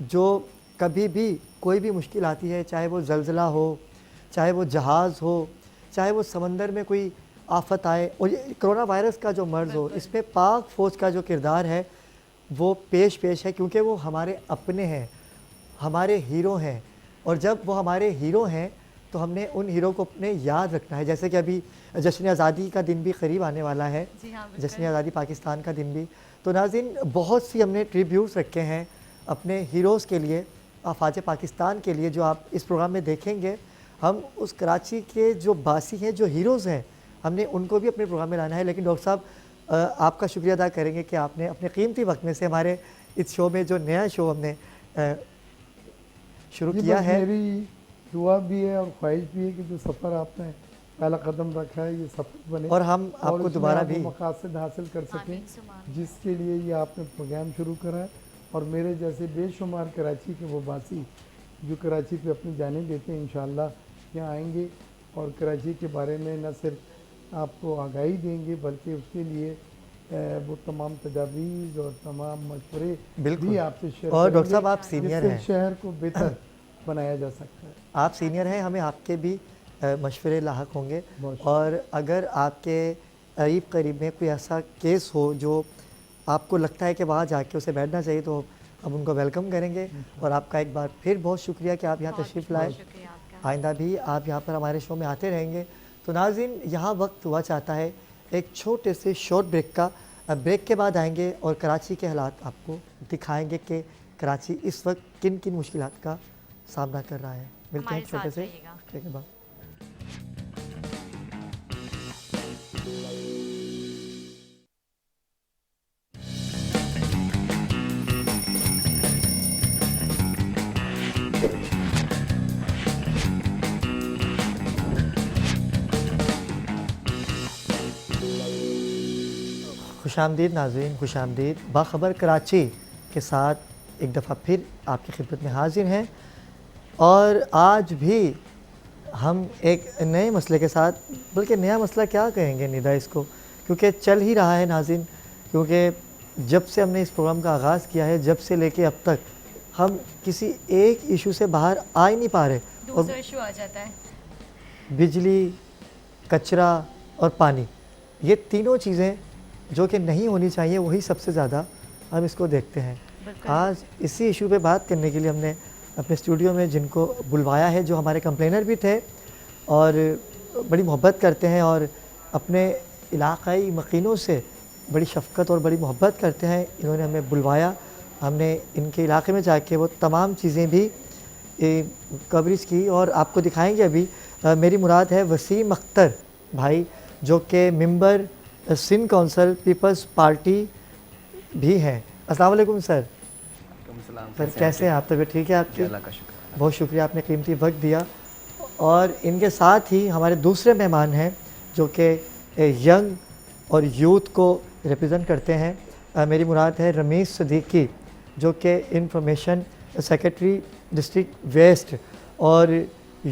जो कभी भी कोई भी मुश्किल आती है, चाहे वो ज़लज़ला हो, चाहे वो जहाज़ हो, चाहे वो समंदर में कोई आफत आए, और ये कोरोना वायरस का जो मर्ज़ हो, इसमें पाक फ़ौज का जो किरदार है वो पेश है, क्योंकि वो हमारे अपने हैं, हमारे हीरो हैं। और जब वो हमारे हीरो हैं तो हमने उन हीरो को अपने याद रखना है। जैसे कि अभी जश्न आज़ादी का दिन भी करीब आने वाला है, जी हाँ, जश्न आज़ादी पाकिस्तान का दिन भी। तो नाज़रीन, बहुत सी हमने ट्रिब्यूट्स रखे हैं अपने हीरोज़ के लिए, अफवाज पाकिस्तान के लिए, जो आप इस प्रोग्राम में देखेंगे। हम उस कराची के जो बासी हैं, जो हीरोज़ हैं, हमने उनको भी अपने प्रोग्राम में लाना है। लेकिन डॉक्टर साहब, आपका शुक्रिया अदा करेंगे कि आपने अपने कीमती वक्त में से हमारे इस शो में, जो नया शो हमने शुरू किया है, मेरी दुआ भी है और ख्वाहिश भी है कि जो सफ़र आपने पहला कदम रखा है ये सफ़र बने, और हम आपको उसमें दोबारा आप वो भी मकासद हासिल कर सकें आमीन सुमा आमीन। जिसके लिए ये आपने प्रोग्राम शुरू करा है। और मेरे जैसे बेशुमार कराची के वो बासी जो कराची पे अपनी जानें देते हैं, इंशाअल्लाह यहाँ आएंगे और कराची के बारे में न सिर्फ आपको आगाही देंगे बल्कि उसके लिए वो तमाम तजावीज़ और तमाम मशवरे बिल्कुल। भी आपसे शेयर और डॉक्टर करेंगे, साहब, आप सीनियर जिससे हैं, शहर को बेहतर बनाया जा सकता है। आप सीनियर हैं, हमें आपके भी मशवरे लाहक होंगे। बहुत और अगर आपके करीब में कोई ऐसा केस हो जो आपको लगता है कि वहाँ जाके उसे बैठना चाहिए, तो हम उनको वेलकम करेंगे। और आपका एक बार फिर बहुत शुक्रिया कि आप यहाँ तशरीफ़ लाए। शुक्रिया आपका। आइंदा भी आप यहाँ पर हमारे शो में आते रहेंगे। तो नाज़रीन, यहाँ वक्त हुआ चाहता है एक छोटे से शॉर्ट ब्रेक का। अब ब्रेक के बाद आएंगे और कराची के हालात आपको दिखाएंगे कि कराची इस वक्त किन किन मुश्किलात का सामना कर रहा है। मिलते हैं हमारे छोटे साथ से रहिएगा। ब्रेक के बाद। खुशामदीद नाज़रीन, खुशामदीद। बाखबर कराची के साथ एक दफ़ा फिर आपकी खिदमत में हाजिर हैं। और आज भी हम एक नए मसले के साथ, बल्कि नया मसला क्या कहेंगे निदा इसको, क्योंकि चल ही रहा है नाज़रीन। क्योंकि जब से हमने इस प्रोग्राम का आगाज़ किया है, जब से लेके अब तक, हम किसी एक इशू से बाहर आ ही नहीं पा रहे। और दूसरा इशू आ जाता है। बिजली, कचरा और पानी, ये तीनों चीज़ें जो कि नहीं होनी चाहिए, वही सबसे ज़्यादा हम इसको देखते हैं। बिल्कुल। आज इसी इशू पे बात करने के लिए हमने अपने स्टूडियो में जिनको बुलवाया है, जो हमारे कंप्लेनर भी थे और बड़ी मोहब्बत करते हैं और अपने इलाक़ाई मकीनों से बड़ी शफ़क़त और बड़ी मोहब्बत करते हैं, इन्होंने हमें बुलवाया। हमने इनके इलाके में जाके वो तमाम चीज़ें भी कवरेज की और आपको दिखाएंगे अभी। मेरी मुराद है वसीम अख्तर भाई, जो कि member Sindh council Peoples Party भी हैं। अस्सलाम वालेकुम सर। सर कैसे हैं आप? तबीयत ठीक है आपकी? अल्लाह का शुक्र। बहुत शुक्रिया, आपने कीमती वक्त दिया। और इनके साथ ही हमारे दूसरे मेहमान हैं जो कि यंग और यूथ को रिप्रेजेंट करते हैं। मेरी मुराद है रमीज़ सदीकी, जो कि इंफॉर्मेशन सेक्रेटरी डिस्ट्रिक्ट वेस्ट और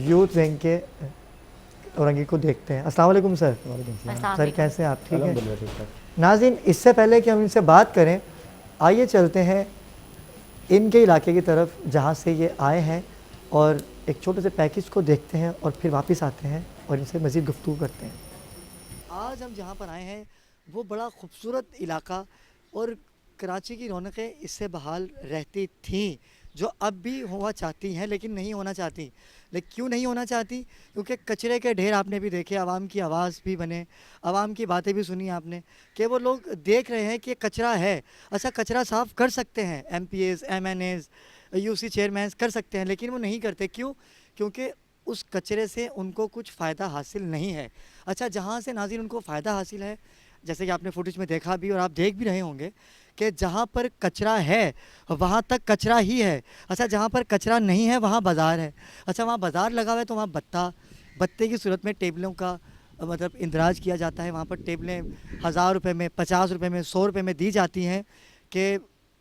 यूथ विंग के औरंगी को देखते हैं। अस्सलाम वालेकुम सर। अस्सलाम सर वालेकुम। कैसे हैं आप? ठीक है अल्हम्दुलिल्लाह ठीक है। नाज़रीन, इससे पहले कि हम इनसे बात करें, आइए चलते हैं इनके इलाके की तरफ जहाँ से ये आए हैं और एक छोटे से पैकेज को देखते हैं और फिर वापस आते हैं और इनसे मज़ीद गुफ्तगू करते हैं। आज हम जहाँ पर आए हैं वो बड़ा खूबसूरत इलाका, और कराची की रौनकें इससे बहाल रहती थीं, जो अब भी होना चाहती हैं लेकिन नहीं होना चाहती। लेकिन क्यों नहीं होना चाहती? क्योंकि कचरे के ढेर आपने भी देखे, आवाम की आवाज़ भी बने, आवाम की बातें भी सुनी आपने कि वो लोग देख रहे हैं कि कचरा है। अच्छा, कचरा साफ़ कर सकते हैं MPAs, MNAs, UC चेयरमैन कर सकते हैं, लेकिन वो नहीं करते। क्यों? क्योंकि उस कचरे से उनको कुछ फ़ायदा हासिल नहीं है। अच्छा, जहाँ से नाज़रीन उनको फ़ायदा हासिल है, जैसे कि आपने फुटेज में देखा भी और आप देख भी रहे होंगे कि जहाँ पर कचरा है वहाँ तक कचरा ही है। अच्छा, जहाँ पर कचरा नहीं है वहाँ बाज़ार है। अच्छा, वहाँ बाज़ार लगा हुआ है तो वहाँ बत्ते की सूरत में टेबलों का मतलब इंदराज किया जाता है। वहाँ पर टेबलें 1000 रुपये में, 50 रुपये में, 100 रुपये में दी जाती हैं कि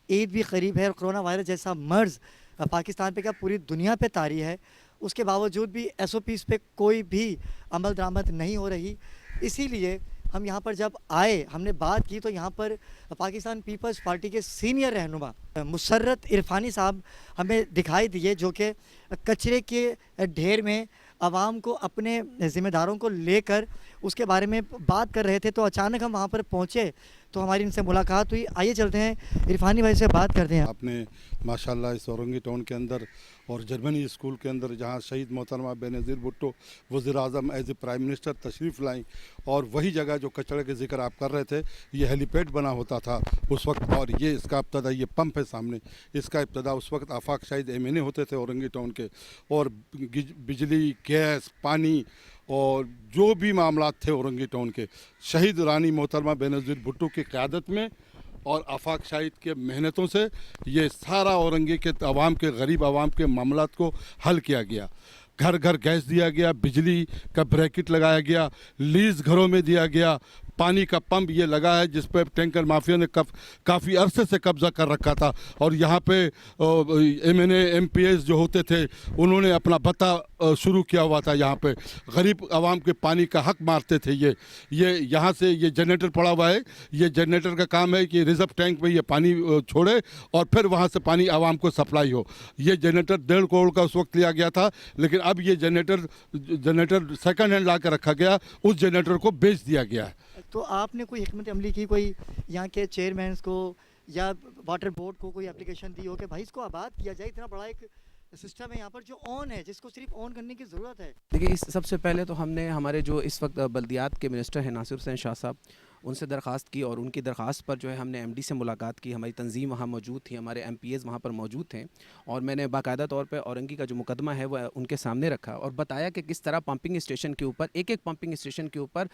ईद भी करीब है और कोरोना वायरस जैसा मर्ज़ पाकिस्तान पे क्या पूरी दुनिया पे तारी है, उसके बावजूद भी SOPs पे कोई भी अमल दरामद नहीं हो रही। इसीलिए हम यहाँ पर जब आए, हमने बात की, तो यहाँ पर पाकिस्तान पीपल्स पार्टी के सीनियर रहनुमा मुसर्रत इरफानी साहब हमें दिखाई दिए, जो कि कचरे के ढेर में आवाम को, अपने ज़िम्मेदारों को लेकर उसके बारे में बात कर रहे थे। तो अचानक हम वहाँ पर पहुँचे तो हमारी इनसे मुलाकात हुई। आइए चलते हैं इरफानी भाई से बात करते हैं। आपने माशाल्लाह इस औरंगी टाउन के अंदर और जर्मनी स्कूल के अंदर, जहां शहीद मोहतरमा बेनज़ीर भुट्टो वज़ीर आज़म एज ए प्राइम मिनिस्टर तशरीफ़ लाई, और वही जगह जो कचरे के ज़िक्र आप कर रहे थे, ये हेलीपैड बना होता था उस वक्त, और ये इसका इब्तदा, ये पंप है सामने, इसका इब्तदा उस वक्त आफाक शाहिद एमएनए होते थे औरंगी टाउन के, और बिजली, गैस, पानी और जो भी मामलात थे औरंगी टाउन के, शहीद रानी मोहतरमा बेनज़ीर भुट्टो की क़यादत में और आफाक शाहिद के मेहनतों से ये सारा औरंगी के आवाम के, गरीब आवाम के मामलात को हल किया गया। घर घर गैस दिया गया, बिजली का ब्रैकेट लगाया गया, लीज घरों में दिया गया, पानी का पंप ये लगा है जिस पर टैंकर माफिया ने काफ़ी अरसे से कब्जा कर रखा था, और यहाँ पे एमएनए एमपीएस जो होते थे उन्होंने अपना बता शुरू किया हुआ था। यहाँ पे गरीब आवाम के पानी का हक मारते थे। ये यहाँ से ये जनरेटर पड़ा हुआ है, ये जनरेटर का काम है कि रिजर्व टैंक में ये पानी छोड़े और फिर वहाँ से पानी आवाम को सप्लाई हो। ये जनरेटर 1.5 करोड़ का उस वक्त लिया गया था, लेकिन अब ये जनरेटर सेकंड हैंड ला कर रखा गया, उस जनरेटर को बेच दिया गया है। तो आपने कोई हिकमत अमली की, कोई यहाँ के चेयरमैन को या वाटर बोर्ड को कोई एप्लीकेशन दी हो कि भाई इसको आबाद किया जाए? इतना बड़ा एक सिस्टम है यहाँ पर जो ऑन है, जिसको सिर्फ ऑन करने की ज़रूरत है। देखिए, सबसे पहले तो हमने हमारे जो इस वक्त बल्दियात के मिनिस्टर हैं नासिर हुसैन शाह साहब, उनसे दरख्वास्त की, और उनकी दरख्वास्त पर जो है हमने एमडी से मुलाकात की। हमारी तंजीम वहाँ मौजूद थी, हमारे एमपीएस वहाँ पर मौजूद थे, और मैंने बाकायदा तौर पे औरंगी का जो मुकदमा है वह उनके सामने रखा और बताया कि किस तरह पंपिंग स्टेशन के ऊपर, एक पंपिंग स्टेशन के ऊपर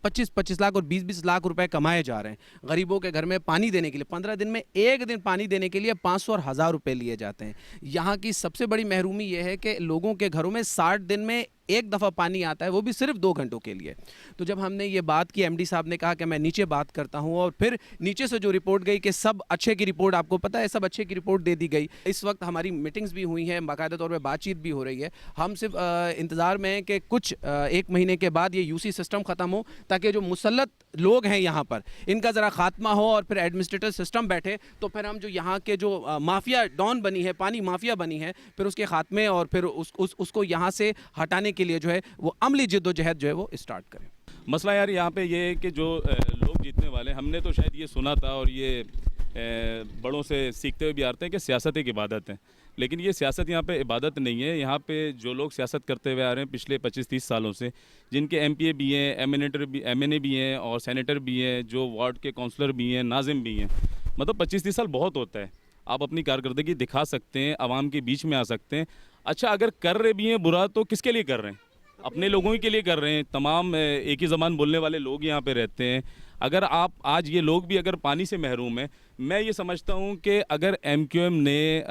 25-25 लाख और 20-20 लाख रुपए कमाए जा रहे हैं। गरीबों के घर में पानी देने के लिए 15 दिन में एक दिन पानी देने के लिए 500 और 1000 रुपये लिए जाते हैं। यहाँ की सबसे बड़ी महरूमी यह है कि लोगों के घरों में 60 दिन में एक दफ़ा पानी आता है, वो भी सिर्फ 2 घंटों के लिए। तो जब हमने ये बात की, एमडी साहब ने कहा कि मैं नीचे बात करता हूँ, और फिर नीचे से जो रिपोर्ट गई कि सब अच्छे की रिपोर्ट, आपको पता है सब अच्छे की रिपोर्ट दे दी गई। इस वक्त हमारी मीटिंग्स भी हुई हैं, बाकायदा तौर पे बातचीत भी हो रही है। हम सिर्फ इंतज़ार में हैं कि कुछ 1 महीने के बाद ये यूसी सिस्टम ख़त्म हो, ताकि जो मुसल्लत लोग हैं यहाँ पर, इनका ज़रा खात्मा हो और फिर एडमिनिस्ट्रेटिव सिस्टम बैठे, तो फिर हम जो यहाँ के जो माफिया डॉन बनी है, पानी माफिया बनी है, फिर उसके खात्मे और फिर उसको यहाँ से हटाने के लिए जो है वो अमली जिद्दोजहद जो है वो स्टार्ट करें। मसला यार यहाँ पे ये है कि जो लोग जीतने वाले, हमने तो शायद ये सुना था और ये बड़ों से सीखते हुए भी आते हैं कि सियासत एक इबादत है, लेकिन ये सियासत यहाँ पे इबादत नहीं है। यहाँ पे जो लोग सियासत करते हुए आ रहे हैं पिछले 25-30 सालों से, जिनके एमपीए भी हैं, एमएनए भी हैं और सेनेटर भी हैं, जो वार्ड के काउंसलर भी हैं, नाजिम भी हैं, मतलब 25-30 साल बहुत होता है। आप अपनी कारकर्दगी दिखा सकते हैं, आवाम के बीच में आ सकते हैं। अच्छा, अगर कर रहे भी हैं बुरा तो किसके लिए कर रहे हैं? अपने लोगों के लिए कर रहे हैं। तमाम एक ही ज़बान बोलने वाले लोग यहाँ पे रहते हैं। अगर आप आज ये लोग भी अगर पानी से महरूम हैं, मैं ये समझता हूँ कि अगर एमक्यूएम ने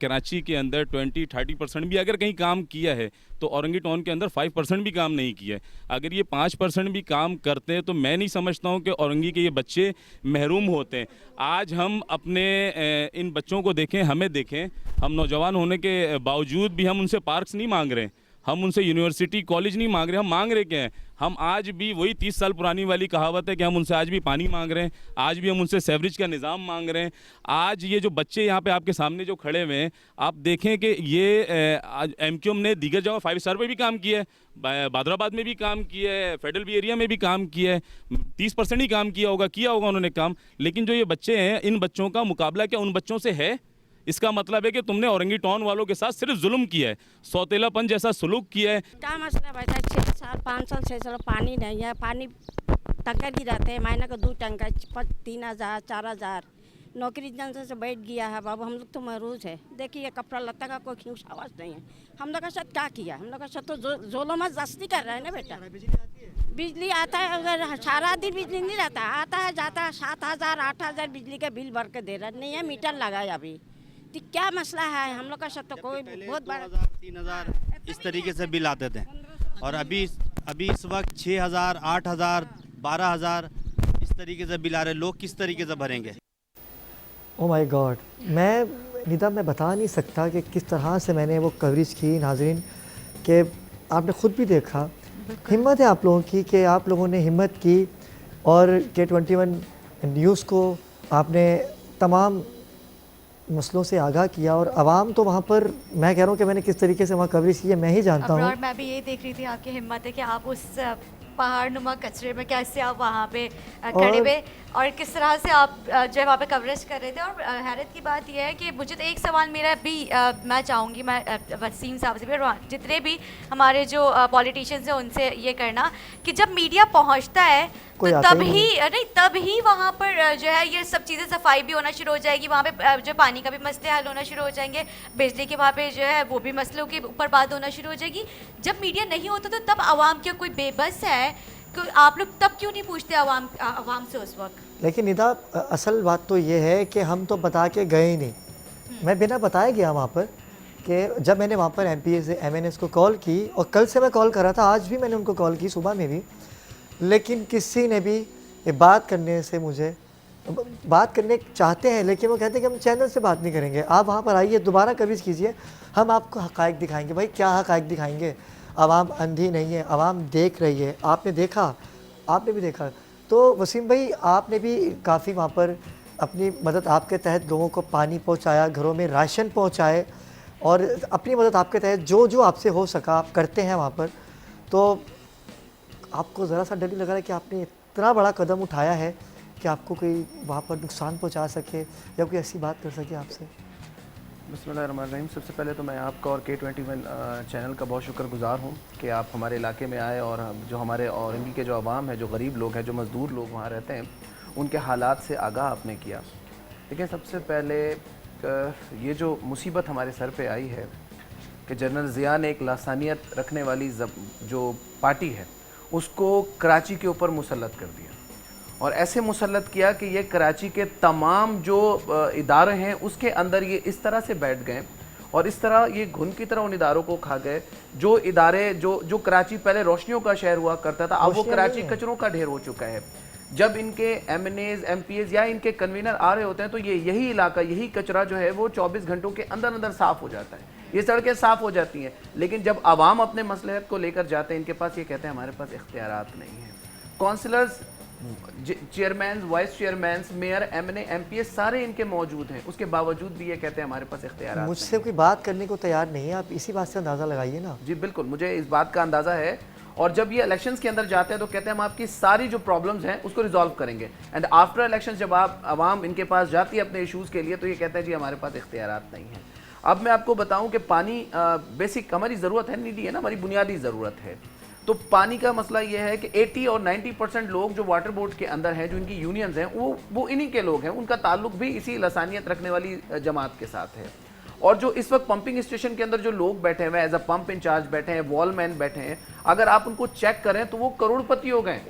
कराची के अंदर 20-30% भी अगर कहीं काम किया है, तो औरंगी टाउन के अंदर 5% भी काम नहीं किया है। अगर ये 5% भी काम करते हैं तो मैं नहीं समझता हूँ कि औरंगी के ये बच्चे महरूम होते हैं। आज हम अपने इन बच्चों को देखें, हमें देखें, हम नौजवान होने के बावजूद भी हम उनसे पार्क्स नहीं मांग रहे हैं, हम उनसे यूनिवर्सिटी कॉलेज नहीं मांग रहे, हम मांग रहे क्या हैं? हम आज भी वही 30 साल पुरानी वाली कहावत है कि हम उनसे आज भी पानी मांग रहे हैं, आज भी हम उनसे सेवरेज का निज़ाम मांग रहे हैं। आज ये जो बच्चे यहाँ पे आपके सामने जो खड़े हुए हैं, आप देखें कि ये एमक्यूएम ने दीगर जगह 5 स्टार पे भी काम किया है, बादराबाद में भी काम किया है, फेडरल बी एरिया में भी काम किया है, 30% ही काम किया होगा उन्होंने काम। लेकिन जो ये बच्चे हैं, इन बच्चों का मुकाबला क्या उन बच्चों से है? इसका मतलब है कि तुमने औरंगी टाउन वालों के साथ सिर्फ जुल्म किया है, सौतेलापन जैसा सलूक किया है। क्या मसला भाई साहब? 6 साल 5 साल 6 साल पानी नहीं है, पानी टंकर ही रहते हैं, महीने का 2 टंकर 3000 4000 नौकरी जन से बैठ गया है बाबू। हम लोग तो महरूज है। देखिए कपड़ा लत्ता का कोई खींच आवाज़ नहीं है। हम लोग का साथ क्या किया? हम लोग का साथ तो जोलों जस्ती कर रहे हैं ना बेटा। बिजली आता है, अगर सारा दिन बिजली नहीं रहता, आता है जाता है, 7000 8000 बिजली का बिल भर के दे रहा नहीं है, मीटर लगाया अभी। तो क्या मसला है? हम लोग का साथ तो कोई बहुत बड़ा 3000 इस तरीके से बिल आते थे, और अभी इस वक्त 6000 8000 12000 इस तरीके से बिल आ रहे। लोग किस तरीके से भरेंगे? ओ माय गॉड, मैं बता नहीं सकता कि किस तरह से मैंने वो कवरेज की नाज़रीन, कि आपने ख़ुद भी देखा। हिम्मत है आप लोगों की कि आप लोगों ने हिम्मत की और K21 न्यूज़ को आपने तमाम मसलों से आगाह किया, और आवाम तो वहाँ पर, मैं कह रहा हूँ कि मैंने किस तरीके से वहाँ कवरेज की है मैं ही जानता हूँ। अब्रार, मैं भी यही देख रही थी आपकी हिम्मत है कि आप उस पहाड़ नुमा कचरे में कैसे आप वहाँ पे खड़े हुए और किस तरह से आप जो है वहाँ पे कवरेज कर रहे थे। और हैरत की बात यह है कि मुझे तो एक सवाल मेरा भी मैं चाहूँगी, मैं वसीम साहब से भी और जितने भी हमारे जो पॉलिटिशियंस हैं उनसे ये करना कि जब मीडिया पहुँचता है कोई तो आता तब ही ही तब ही वहाँ पर जो है ये सब चीज़ें सफाई भी होना शुरू हो जाएगी, वहाँ पे जो पानी का भी मसले हल होना शुरू हो जाएंगे, बिजली के वहाँ पे जो है वो भी मसलों के ऊपर बात होना शुरू हो जाएगी। जब मीडिया नहीं होता तो तब आवाम क्या कोई बेबस है कि आप लोग तब क्यों नहीं पूछते आवाम से उस वक्त? लेकिन निदा, असल बात तो ये है कि हम तो बता के गए ही नहीं, मैं बिना बताए गया वहाँ पर। कि जब मैंने वहाँ पर MPs MNS को कॉल की, और कल से मैं कॉल कर रहा था, आज भी मैंने उनको कॉल की सुबह में भी, लेकिन किसी ने भी ये बात करने से मुझे बात करने चाहते हैं, लेकिन वो कहते हैं कि हम चैनल से बात नहीं करेंगे, आप वहाँ पर आइए, दोबारा कवरेज कीजिए, हम आपको हक़ाइक़ दिखाएंगे। भाई क्या हक़ाइक़ दिखाएंगे? आवाम अंधी नहीं है, आवाम देख रही है, आपने देखा, आपने भी देखा। तो वसीम भाई, आपने भी काफ़ी वहाँ पर अपनी मदद आपके तहत लोगों को पानी पहुँचाया, घरों में राशन पहुँचाए, और अपनी मदद आपके तहत जो जो आपसे हो सका आप करते हैं वहाँ पर। तो आपको ज़रा सा डर नहीं लग रहा है कि आपने इतना बड़ा कदम उठाया है कि आपको कोई वहाँ पर नुकसान पहुँचा सके या कोई ऐसी बात कर सके आपसे? बिस्मिल्लाहिर्रहमानिर्रहीम। सबसे पहले तो मैं आपका और K21 चैनल का बहुत शुक्रगुज़ार हूँ कि आप हमारे इलाके में आए और जो हमारे औरंगी के जो अवाम है, जो गरीब लोग हैं, जो मज़दूर लोग वहाँ रहते हैं, उनके हालात से आगाह आपने किया। देखिए, सबसे पहले ये जो मुसीबत हमारे सर पे आई है कि जनरल ज़िया ने एक लासानियत रखने वाली जो पार्टी है उसको कराची के ऊपर मुसल्लत कर दिया, और ऐसे मुसल्लत किया कि ये कराची के तमाम जो इदारे हैं उसके अंदर ये इस तरह से बैठ गए और इस तरह ये घुन की तरह उन इदारों को खा गए। जो इदारे जो कराची पहले रोशनियों का शहर हुआ करता था, अब वो कराची कचरों का ढेर हो चुका है। जब इनके MNAs MPs या इनके कन्वीनर आ रहे होते हैं तो यही इलाका, यही कचरा जो है वो 24 घंटों के अंदर अंदर साफ़ हो जाता है, ये सड़कें साफ़ हो जाती हैं। लेकिन जब आवाम अपने मसलहत को लेकर जाते हैं इनके पास, ये कहते हैं हमारे पास इख्तियारात नहीं है। Councillors, chairman, vice chairman, mayor, MNA MPs सारे इनके मौजूद हैं, उसके बावजूद भी ये कहते हैं हमारे पास इख्तियारात। मुझसे कोई बात करने को तैयार नहीं है, आप इसी बात से अंदाज़ा लगाइए ना। जी बिल्कुल, मुझे इस बात का अंदाज़ा है। और जब ये इलेक्शंस के अंदर जाते हैं तो कहते हैं हम आपकी सारी जो प्रॉब्लम्स हैं उसको रिजॉल्व करेंगे, एंड आफ्टर इलेक्शंस जब आवाम इनके पास जाती है अपने इशूज़ के लिए तो ये कहते हैं जी हमारे पास इख्तियारात नहीं है। अब मैं आपको बताऊं कि पानी बेसिक हमारी ज़रूरत है, नीडी है ना, हमारी बुनियादी ज़रूरत है। तो पानी का मसला ये है कि 80 और 90% लोग जो वाटर बोर्ड के अंदर हैं, जो इनकी यूनियंस हैं, वो इन्हीं के लोग हैं, उनका ताल्लुक भी इसी लसानियत रखने वाली जमात के साथ है। और जो इस वक्त पंपिंग स्टेशन के अंदर जो लोग बैठे हुए हैं, एज अ पंप इंचार्ज बैठे हैं, वॉलमैन बैठे हैं, अगर आप उनको चेक करें तो वो करोड़पति हो गए।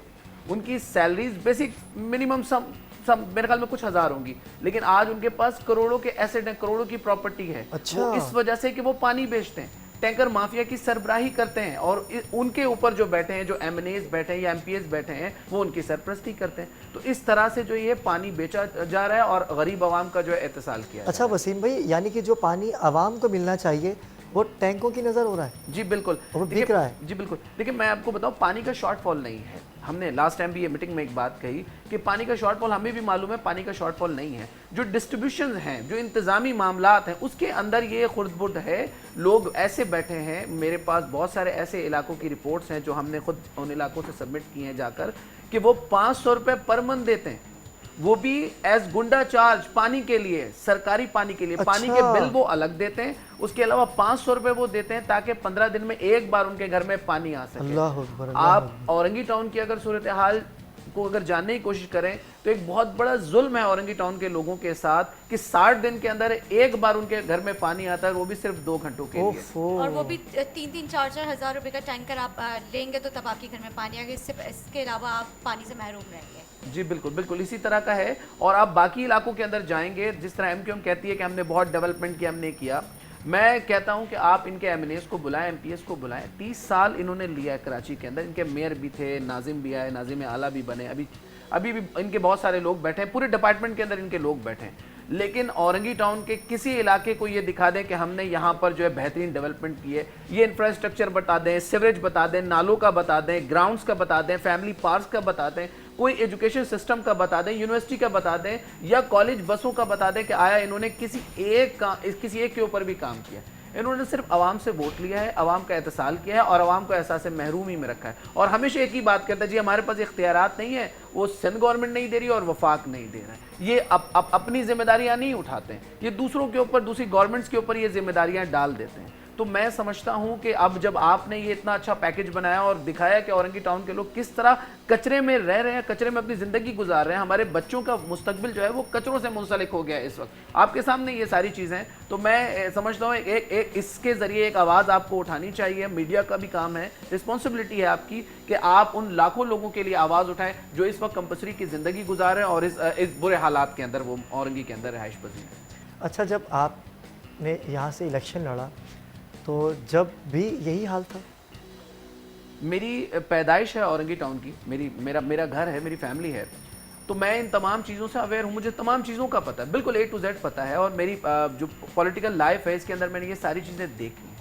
उनकी सैलरीज बेसिक मिनिमम सम मेरे ख्याल में कुछ हज़ार होंगी, लेकिन आज उनके पास करोड़ों के एसेट हैं, करोड़ों की प्रॉपर्टी है। अच्छा। वो इस वजह से कि वो पानी बेचते हैं, टैंकर माफिया की सरबराही करते हैं, और उनके ऊपर जो बैठे हैं, जो MNAs बैठे हैं या MPs बैठे हैं, वो उनकी सरपरस्ती करते हैं। तो इस तरह से जो ये पानी बेचा जा रहा है और गरीब आवाम का जो है एहतसाल किया। अच्छा वसीम भाई, यानी कि जो पानी आवाम को मिलना चाहिए वो टैंकों की नज़र हो रहा है? जी बिल्कुल, वो बिक रहा है। जी बिल्कुल। देखिए मैं आपको बताऊं, पानी का शॉर्टफॉल नहीं है। हमने लास्ट टाइम भी ये मीटिंग में एक बात कही कि पानी का शॉर्टफॉल, हमें भी मालूम है पानी का शॉर्टफॉल नहीं है। जो डिस्ट्रीब्यूशन हैं, जो इंतज़ामी मामलात हैं, उसके अंदर ये खुर्द-बुर्द है। लोग ऐसे बैठे हैं, मेरे पास बहुत सारे ऐसे इलाकों की रिपोर्ट्स हैं जो हमने खुद उन इलाकों से सबमिट की हैं जाकर, कि वो 500 रुपये पर मंथ देते हैं, वो भी एज गुंडा चार्ज पानी के लिए, सरकारी पानी के लिए। अच्छा। पानी के बिल वो अलग देते हैं, उसके अलावा 500 रुपये वो देते हैं ताकि 15 दिन में एक बार उनके घर में पानी आ सके। अल्लाह अकबर। आप औरंगी टाउन की अगर सूरत हाल को अगर जानने की कोशिश करें तो एक बहुत बड़ा जुल्म है औरंगी टाउन के लोगों के साथ कि 60 दिन के अंदर एक बार उनके घर में पानी आता है, वो भी सिर्फ 2 घंटों के लिए। और वो भी 3-3, 4-4 हज़ार रुपए का टैंकर आप लेंगे तो तब आपके घर में पानी आएगा, इसके अलावा आप पानी से महरूम रहेंगे। जी बिल्कुल बिल्कुल, इसी तरह का है। और आप बाकी इलाकों के अंदर जाएंगे, जिस तरह MQM कहती है कि हमने बहुत डेवलपमेंट किया, हमने किया, मैं कहता हूं कि आप इनके MNAs को बुलाएं, MPs को बुलाएं। 30 साल इन्होंने लिया है कराची के अंदर, इनके मेयर भी थे, नाजिम भी आए, नाजिम आला भी बने, अभी भी इनके बहुत सारे लोग बैठे हैं, पूरे डिपार्टमेंट के अंदर इनके लोग बैठे हैं। लेकिन औरंगी टाउन के किसी इलाके को ये दिखा दें कि हमने यहाँ पर जो है बेहतरीन डेवलपमेंट की है, ये इंफ्रास्ट्रक्चर बता दें, सीवरेज बता दें, नालों का बता दें, ग्राउंड्स का बता दें, फैमिली पार्क्स का बता दें, कोई एजुकेशन सिस्टम का बता दें, यूनिवर्सिटी का बता दें या कॉलेज बसों का बता दें कि आया इन्होंने किसी एक के ऊपर भी काम किया। इन्होंने सिर्फ आवाम से वोट लिया है, आवाम का एहतसाल किया है और आवाम को एहसास महरूमी में रखा है। और हमेशा एक ही बात करता है, जी हमारे पास इख्तियारात नहीं है, वो सिंध गवर्नमेंट नहीं दे रही और वफाक नहीं दे रहा है। ये अपनी जिम्मेदारियां नहीं उठाते हैं, ये दूसरों के ऊपर, दूसरी गवर्नमेंट्स के ऊपर ये जिम्मेदारियां डाल देते हैं। तो मैं समझता हूं कि अब जब आपने ये इतना अच्छा पैकेज बनाया और दिखाया कि औरंगी टाउन के लोग किस तरह कचरे में रह रहे हैं, कचरे में अपनी ज़िंदगी गुजार रहे हैं, हमारे बच्चों का मुस्तकबिल जो है वो कचरों से मुंसलिक हो गया है इस वक्त, आपके सामने ये सारी चीज़ें। तो मैं समझता हूँ एक इसके ज़रिए एक आवाज़ आपको उठानी चाहिए, मीडिया का भी काम है, रिस्पॉन्सिबिलिटी है आपकी कि आप उन लाखों लोगों के लिए आवाज़ उठाएं जो इस वक्त कंपल्सरी की ज़िंदगी गुजार रहे हैं और इस बुरे हालात के अंदर वो औरंगी के अंदर रहाइश पजीर है। अच्छा, जब आपने यहाँ से इलेक्शन लड़ा तो जब भी यही हाल था? मेरी पैदाइश है औरंगी टाउन की, मेरा घर है, मेरी फैमिली है, तो मैं इन तमाम चीज़ों से अवेयर हूँ, मुझे तमाम चीज़ों का पता है, बिल्कुल A to Z पता है। और मेरी जो पॉलिटिकल लाइफ है इसके अंदर मैंने ये सारी चीज़ें देखी हैं।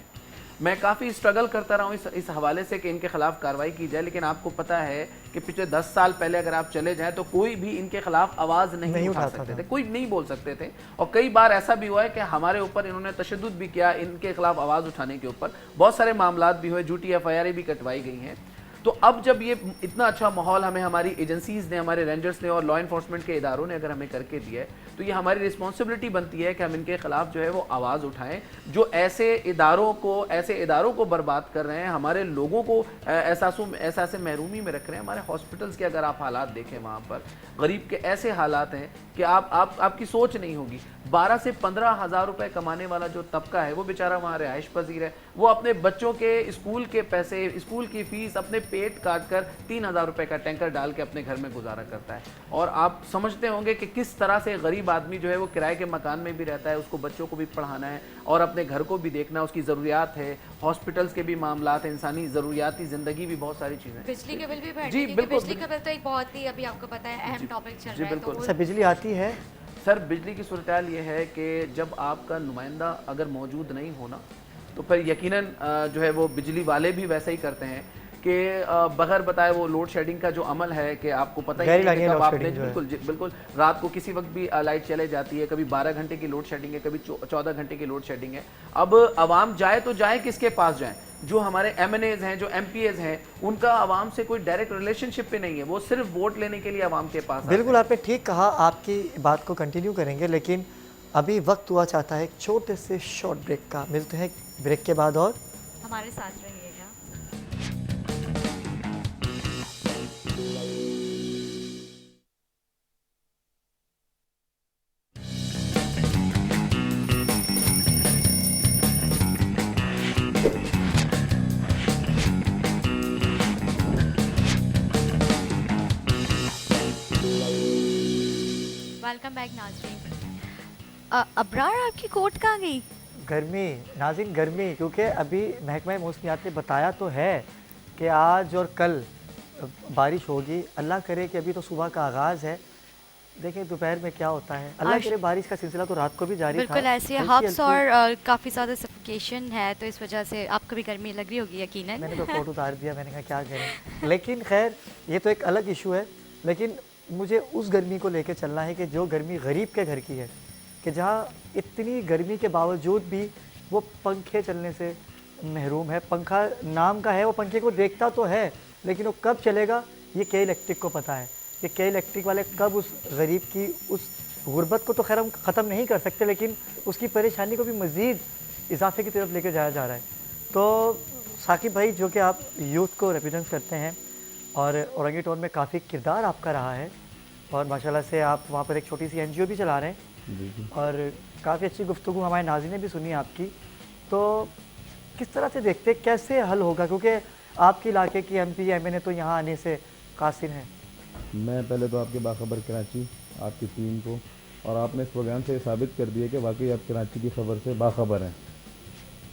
मैं काफ़ी स्ट्रगल करता रहा हूँ इस हवाले से कि इनके ख़िलाफ़ कार्रवाई की जाए, लेकिन आपको पता है कि पिछले 10 साल पहले अगर आप चले जाएं तो कोई भी इनके खिलाफ आवाज़ नहीं उठा सकते थे, कोई नहीं बोल सकते थे। और कई बार ऐसा भी हुआ है कि हमारे ऊपर इन्होंने तशद्दुद भी किया, इनके खिलाफ आवाज़ उठाने के ऊपर बहुत सारे मामलात भी हुए, झूठी FIR भी कटवाई गई हैं। तो अब जब ये इतना अच्छा माहौल हमें हमारी एजेंसीज़ ने, हमारे रेंजर्स ने और लॉ इन्फोर्समेंट के इदारों ने अगर हमें करके दिया है, तो ये हमारी रिस्पॉन्सिबिलिटी बनती है कि हम इनके ख़िलाफ़ जो है वो आवाज़ उठाएं जो ऐसे इदारों को बर्बाद कर रहे हैं, हमारे लोगों को एहसास महरूमी में रख रहे हैं। हमारे हॉस्पिटल्स के अगर आप हालात देखें, वहाँ पर गरीब के ऐसे हालात हैं कि आपकी सोच नहीं होगी। 12 से 15 हज़ार रुपये कमाने वाला जो तबका है वो बेचारा वहाँ रिहाइश पजीर है, वो अपने बच्चों के स्कूल के पैसे, स्कूल की फ़ीस अपने पेट काट कर 3,000 रुपये का टैंकर डाल के अपने घर में गुजारा करता है। और आप समझते होंगे कि किस तरह से गरीब आदमी जो है वो किराए के मकान में भी रहता है, उसको बच्चों को भी पढ़ाना है और अपने घर को भी देखना है, उसकी ज़रूरियात है, हॉस्पिटल्स के भी मामलात हैं, इंसानी ज़रूरियाती ज़िंदगी भी बहुत सारी चीज़ें। बिजली के बिल भी बढ़ जी, रहे हैं, बिल्कुल। बिजली का बिल तो एक बहुत ही अभी आपको पता है अहम टॉपिक चल रहा है। तो अच्छा, बिजली आती है? सर, बिजली की सूरत ये है कि जब आपका नुमाइंदा अगर मौजूद नहीं होना तो फिर यकीनन जो है वो बिजली वाले भी वैसे ही करते हैं कि बगैर बताए वो लोड शेडिंग का जो अमल है कि आपको पता ही है कि कब आपने बिल्कुल रात को किसी वक्त भी लाइट चले जाती है, कभी 12 घंटे की लोड शेडिंग है, कभी 14 घंटे की लोड शेडिंग है। अब आवाम जाए तो जाए किसके पास जाए? जो हमारे MNAs हैं, जो MPAs हैं, उनका आवाम से कोई डायरेक्ट रिलेशनशिप पे नहीं है, वो सिर्फ वोट लेने के लिए आवाम के पास। बिल्कुल, आपने ठीक कहा, आपकी बात को कंटिन्यू करेंगे, लेकिन अभी वक्त हुआ चाहता है एक छोटे से शॉर्ट ब्रेक का। मिलते हैं ब्रेक के बाद और हमारे साथ रहिएगा। वेलकम बैक नाज़रीन। अब्रार, आपकी कोट कहाँ गई? गर्मी नाज़रीन, गर्मी, क्योंकि अभी महकमा मौसमियात ने बताया तो है कि आज और कल बारिश होगी। अल्लाह करे कि अभी तो सुबह का आगाज़ है, देखें दोपहर में क्या होता है। अल्लाह करे बारिश का सिलसिला तो रात को भी जारी था। बिल्कुल ऐसे हब्स और काफ़ी ज़्यादा सफोकेशन है, तो इस वजह से आपको भी गर्मी लग रही होगी यकीनन। मैंने तो फोटो उतार दिया, मैंने कहा क्या करें। लेकिन खैर ये तो एक अलग इशू है, लेकिन मुझे उस गर्मी को लेकर चलना है कि जो गर्मी गरीब के घर की है, कि जहाँ इतनी गर्मी के बावजूद भी वो पंखे चलने से महरूम है। पंखा नाम का है, वो पंखे को देखता तो है, लेकिन वो कब चलेगा ये के इलेक्ट्रिक को पता है। ये के इलेक्ट्रिक वाले कब उस गरीब की उस गुर्बत को तो खैर हम ख़त्म नहीं कर सकते, लेकिन उसकी परेशानी को भी मज़ीद इजाफे की तरफ लेकर जाया जा रहा है। तो साकिब भाई, जो कि आप यूथ को रिप्रेजेंट करते हैं और औरंगी टाउन में काफ़ी किरदार आपका रहा है, और माशाल्लाह से आप वहाँ पर एक छोटी सी NGO भी चला रहे हैं और काफ़ी अच्छी गुफ्तगू हमारे नाज़रीन ने भी सुनी आपकी। तो किस तरह से देखते, कैसे हल होगा, क्योंकि आपके इलाके की MP MNA तो यहाँ आने से कासिर हैं। मैं पहले तो आपके बाखबर कराची, आपकी टीम को, और आपने इस प्रोग्राम से साबित कर दिया कि वाकई आप कराची की खबर से बाखबर हैं।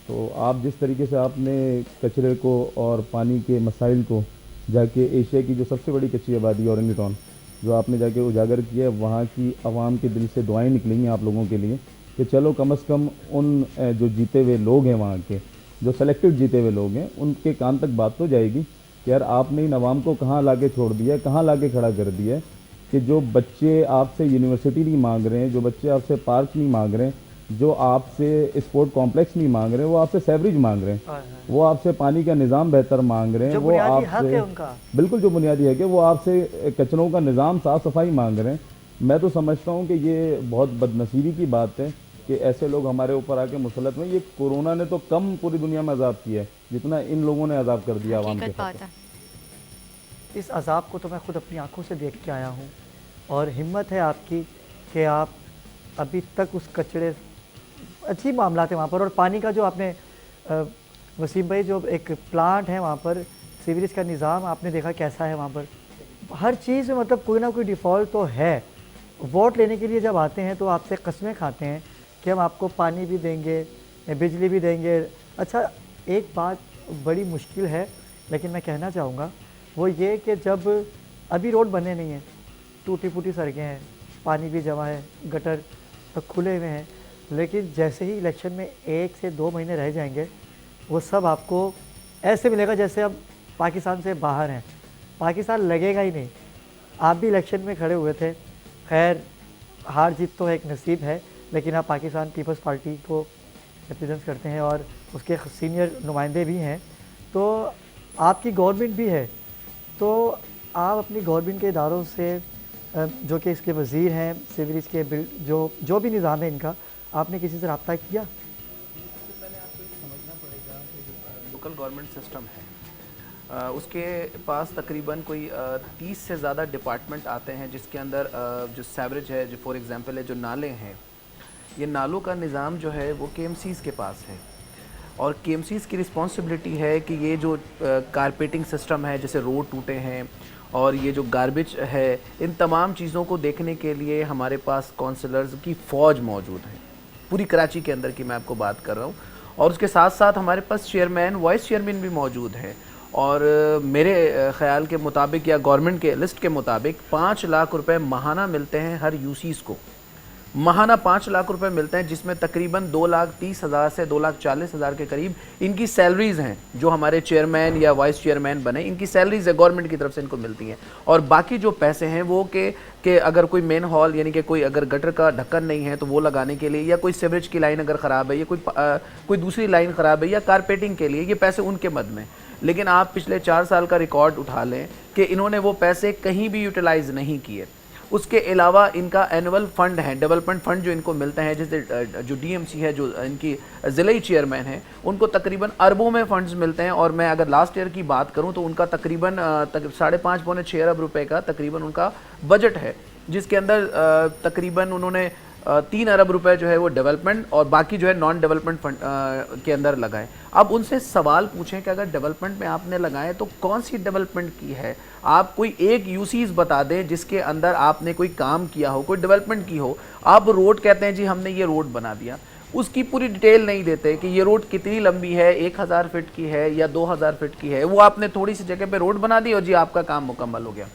तो आप जिस तरीके से आपने कचरे को और पानी के मसाइल को जाके एशिया की जो सबसे बड़ी कच्ची आबादी औरंगी टाउन जो आपने जाके उजागर किया, वहाँ की आवाम के दिल से दुआएं निकलेंगी आप लोगों के लिए कि चलो कम से कम उन जो जीते हुए लोग हैं, वहाँ के जो सेलेक्टेड जीते हुए लोग हैं, उनके कान तक बात तो जाएगी। कि यार आपने इन अवाम को कहाँ ला के छोड़ दिया है, कहाँ ला के खड़ा कर दिया है कि जो बच्चे आपसे यूनिवर्सिटी नहीं मांग रहे हैं, जो बच्चे आपसे पार्क नहीं मांग रहे हैं, जो आपसे स्पोर्ट कॉम्प्लेक्स नहीं मांग रहे हैं, वो आपसे सेवरेज मांग रहे हैं, वो आपसे पानी का निज़ाम बेहतर मांग रहे हैं, वो आपसे बिल्कुल जो बुनियादी है कि वो आपसे कचरों का निज़ाम साफ़ सफाई मांग रहे हैं। मैं तो समझता हूँ कि ये बहुत बदनसीबी की बात है कि ऐसे लोग हमारे ऊपर आके मुसलत में। ये कोरोना ने तो कम पूरी दुनिया में अजाब किया है जितना इन लोगों ने अजाब कर दिया आवाम के साथ। इस अजाब को तो मैं खुद अपनी आंखों से देख के आया हूँ, और हिम्मत है आपकी कि आप अभी तक उस कचरे, अच्छी मामला थे वहाँ पर। और पानी का जो आपने वसीम भाई, जो एक प्लांट है वहाँ पर, सीवरेज का निज़ाम आपने देखा कैसा है वहाँ पर। हर चीज़ में मतलब कोई ना कोई डिफ़ॉल्ट तो है। वोट लेने के लिए जब आते हैं तो आपसे कस्में खाते हैं कि हम आपको पानी भी देंगे, बिजली भी देंगे। अच्छा, एक बात बड़ी मुश्किल है लेकिन मैं कहना चाहूँगा, वो ये कि जब अभी रोड बने नहीं हैं, टूटी फूटी सड़कें हैं, पानी भी जमा है, गटर खुले हुए हैं, लेकिन जैसे ही इलेक्शन में 1 से 2 महीने रह जाएंगे, वो सब आपको ऐसे मिलेगा जैसे हम पाकिस्तान से बाहर हैं। पाकिस्तान लगेगा ही नहीं। आप भी इलेक्शन में खड़े हुए थे, खैर हार जीत तो एक नसीब है, लेकिन आप पाकिस्तान पीपल्स पार्टी को रिप्रेजेंट करते हैं और उसके सीनियर नुमाइंदे भी हैं, तो आपकी गवर्नमेंट भी है, तो आप अपनी गवर्नमेंट के इदारों से, जो कि इसके वज़ीर हैं, सीवरेज के बिल, जो भी निज़ाम है इनका, आपने किसी से रब्ता किया? लोकल गवर्नमेंट सिस्टम है, उसके पास तकरीबन कोई 30 से ज़्यादा डिपार्टमेंट आते हैं, जिसके अंदर जो सेवरेज है, जो फॉर एग्जांपल है, जो नाले हैं, ये नालों का निज़ाम जो है वो KMCs के पास है। और KMCs की रिस्पॉन्सिबिलिटी है कि ये जो कारपेटिंग सिस्टम है, जैसे रोड टूटे हैं और ये जो गार्बेज है, इन तमाम चीज़ों को देखने के लिए हमारे पास काउंसलर्स की फ़ौज मौजूद है, पूरी कराची के अंदर की मैं आपको बात कर रहा हूँ। और उसके साथ साथ हमारे पास चेयरमैन, वाइस चेयरमैन भी मौजूद हैं। और मेरे ख़्याल के मुताबिक या गवर्नमेंट के लिस्ट के मुताबिक 5 लाख रुपए माहाना मिलते हैं हर यूसीज़ को। माहाना 5 लाख रुपए मिलते हैं, जिसमें तकरीबन 2,30,000 से 2,40,000 के करीब इनकी सैलरीज़ हैं। जो हमारे चेयरमैन या वाइस चेयरमैन बने, इनकी सैलरीज़ है गवर्नमेंट की तरफ से इनको मिलती हैं। और बाकी जो पैसे हैं वो कि अगर कोई मेन हॉल, यानी कि कोई अगर गटर का ढक्कन नहीं है तो वो लगाने के लिए, या कोई सीवरेज की लाइन अगर ख़राब है, या कोई दूसरी लाइन ख़राब है, या कारपेटिंग के लिए, ये पैसे उनके मद में। लेकिन आप पिछले 4 साल का रिकॉर्ड उठा लें कि इन्होंने वो पैसे कहीं भी यूटिलाइज़ नहीं किए। उसके अलावा इनका एनुअल फ़ंड है, डेवलपमेंट फ़ंड जो इनको मिलता है, जैसे जो DMC है, जो इनकी ज़िले चेयरमैन हैं, उनको तकरीबन अरबों में फ़ंड्स मिलते हैं। और मैं अगर लास्ट ईयर की बात करूं तो उनका तकरीबन 5.5 पौने 6 अरब रुपए का तकरीबन उनका बजट है, जिसके अंदर तकरीबन उन्होंने 3 अरब रुपए जो है वो डेवलपमेंट और बाकी जो है नॉन डेवलपमेंट फंड के अंदर लगाए। अब उनसे सवाल पूछें कि अगर डेवलपमेंट में आपने लगाए तो कौन सी डेवलपमेंट की है। आप कोई एक यूसीज बता दें जिसके अंदर आपने कोई काम किया हो, कोई डेवलपमेंट की हो। आप रोड कहते हैं जी हमने ये रोड बना दिया, उसकी पूरी डिटेल नहीं देते कि ये रोड कितनी लंबी है, 1000 फीट की है या 2000 फीट की है। वो आपने थोड़ी सी जगह पे रोड बना दी और जी आपका काम मुकम्मल हो गया।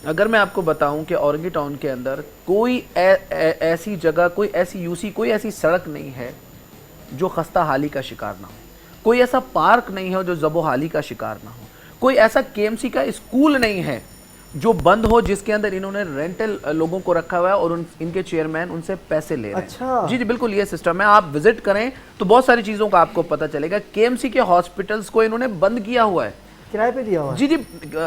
अगर मैं आपको बताऊं कि औरंगी टाउन के अंदर कोई ऐसी जगह, कोई ऐसी यूसी, कोई ऐसी सड़क नहीं है जो खस्ता हाली का शिकार ना हो, कोई ऐसा पार्क नहीं हो जो ज़बो हाली का शिकार ना हो, कोई ऐसा KMC का स्कूल नहीं है जो बंद हो जिसके अंदर इन्होंने रेंटल लोगों को रखा हुआ है और इनके चेयरमैन उनसे पैसे ले रहे हैं। अच्छा। जी जी बिल्कुल ये सिस्टम है। आप विजिट करें तो बहुत सारी चीज़ों का आपको पता चलेगा। KMC के हॉस्पिटल्स को इन्होंने बंद किया हुआ है, किराए पे दिया हुआ। जी जी,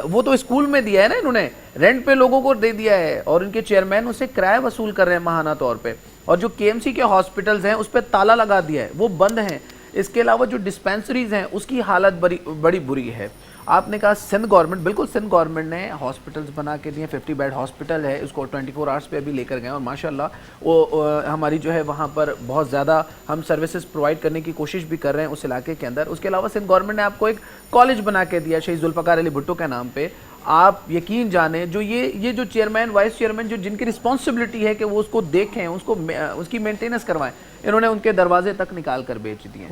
वो तो स्कूल में दिया है ना, इन्होंने रेंट पे लोगों को दे दिया है और इनके चेयरमैन उससे किराया वसूल कर रहे हैं माहाना तौर पे। और जो KMC के हॉस्पिटल्स हैं उस पर ताला लगा दिया है, वो बंद हैं। इसके अलावा जो डिस्पेंसरीज हैं उसकी हालत बड़ी बुरी है। आपने कहा सिंध गवर्नमेंट, बिल्कुल सिंध गवर्नमेंट ने हॉस्पिटल्स बना के दिए। 50 बेड हॉस्पिटल है, उसको 24 आवर्स पे अभी लेकर गए और माशाल्लाह वो हमारी जो है वहाँ पर बहुत ज़्यादा हम सर्विसेज प्रोवाइड करने की कोशिश भी कर रहे हैं उस इलाके के अंदर। उसके अलावा सिंध गवर्नमेंट ने आपको एक कॉलेज बना के दिया शहीद जुल्फ़िकार अली भुट्टो के नाम पे। आप यकीन जाने जो ये जो चेयरमैन, वाइस चेयरमैन, जो जिनकी रिस्पॉन्सिबिलिटी है कि वो उसको देखें, उसकी मेंटेनेंस करवाएं, इन्होंने उनके दरवाजे तक निकाल कर बेच दिए।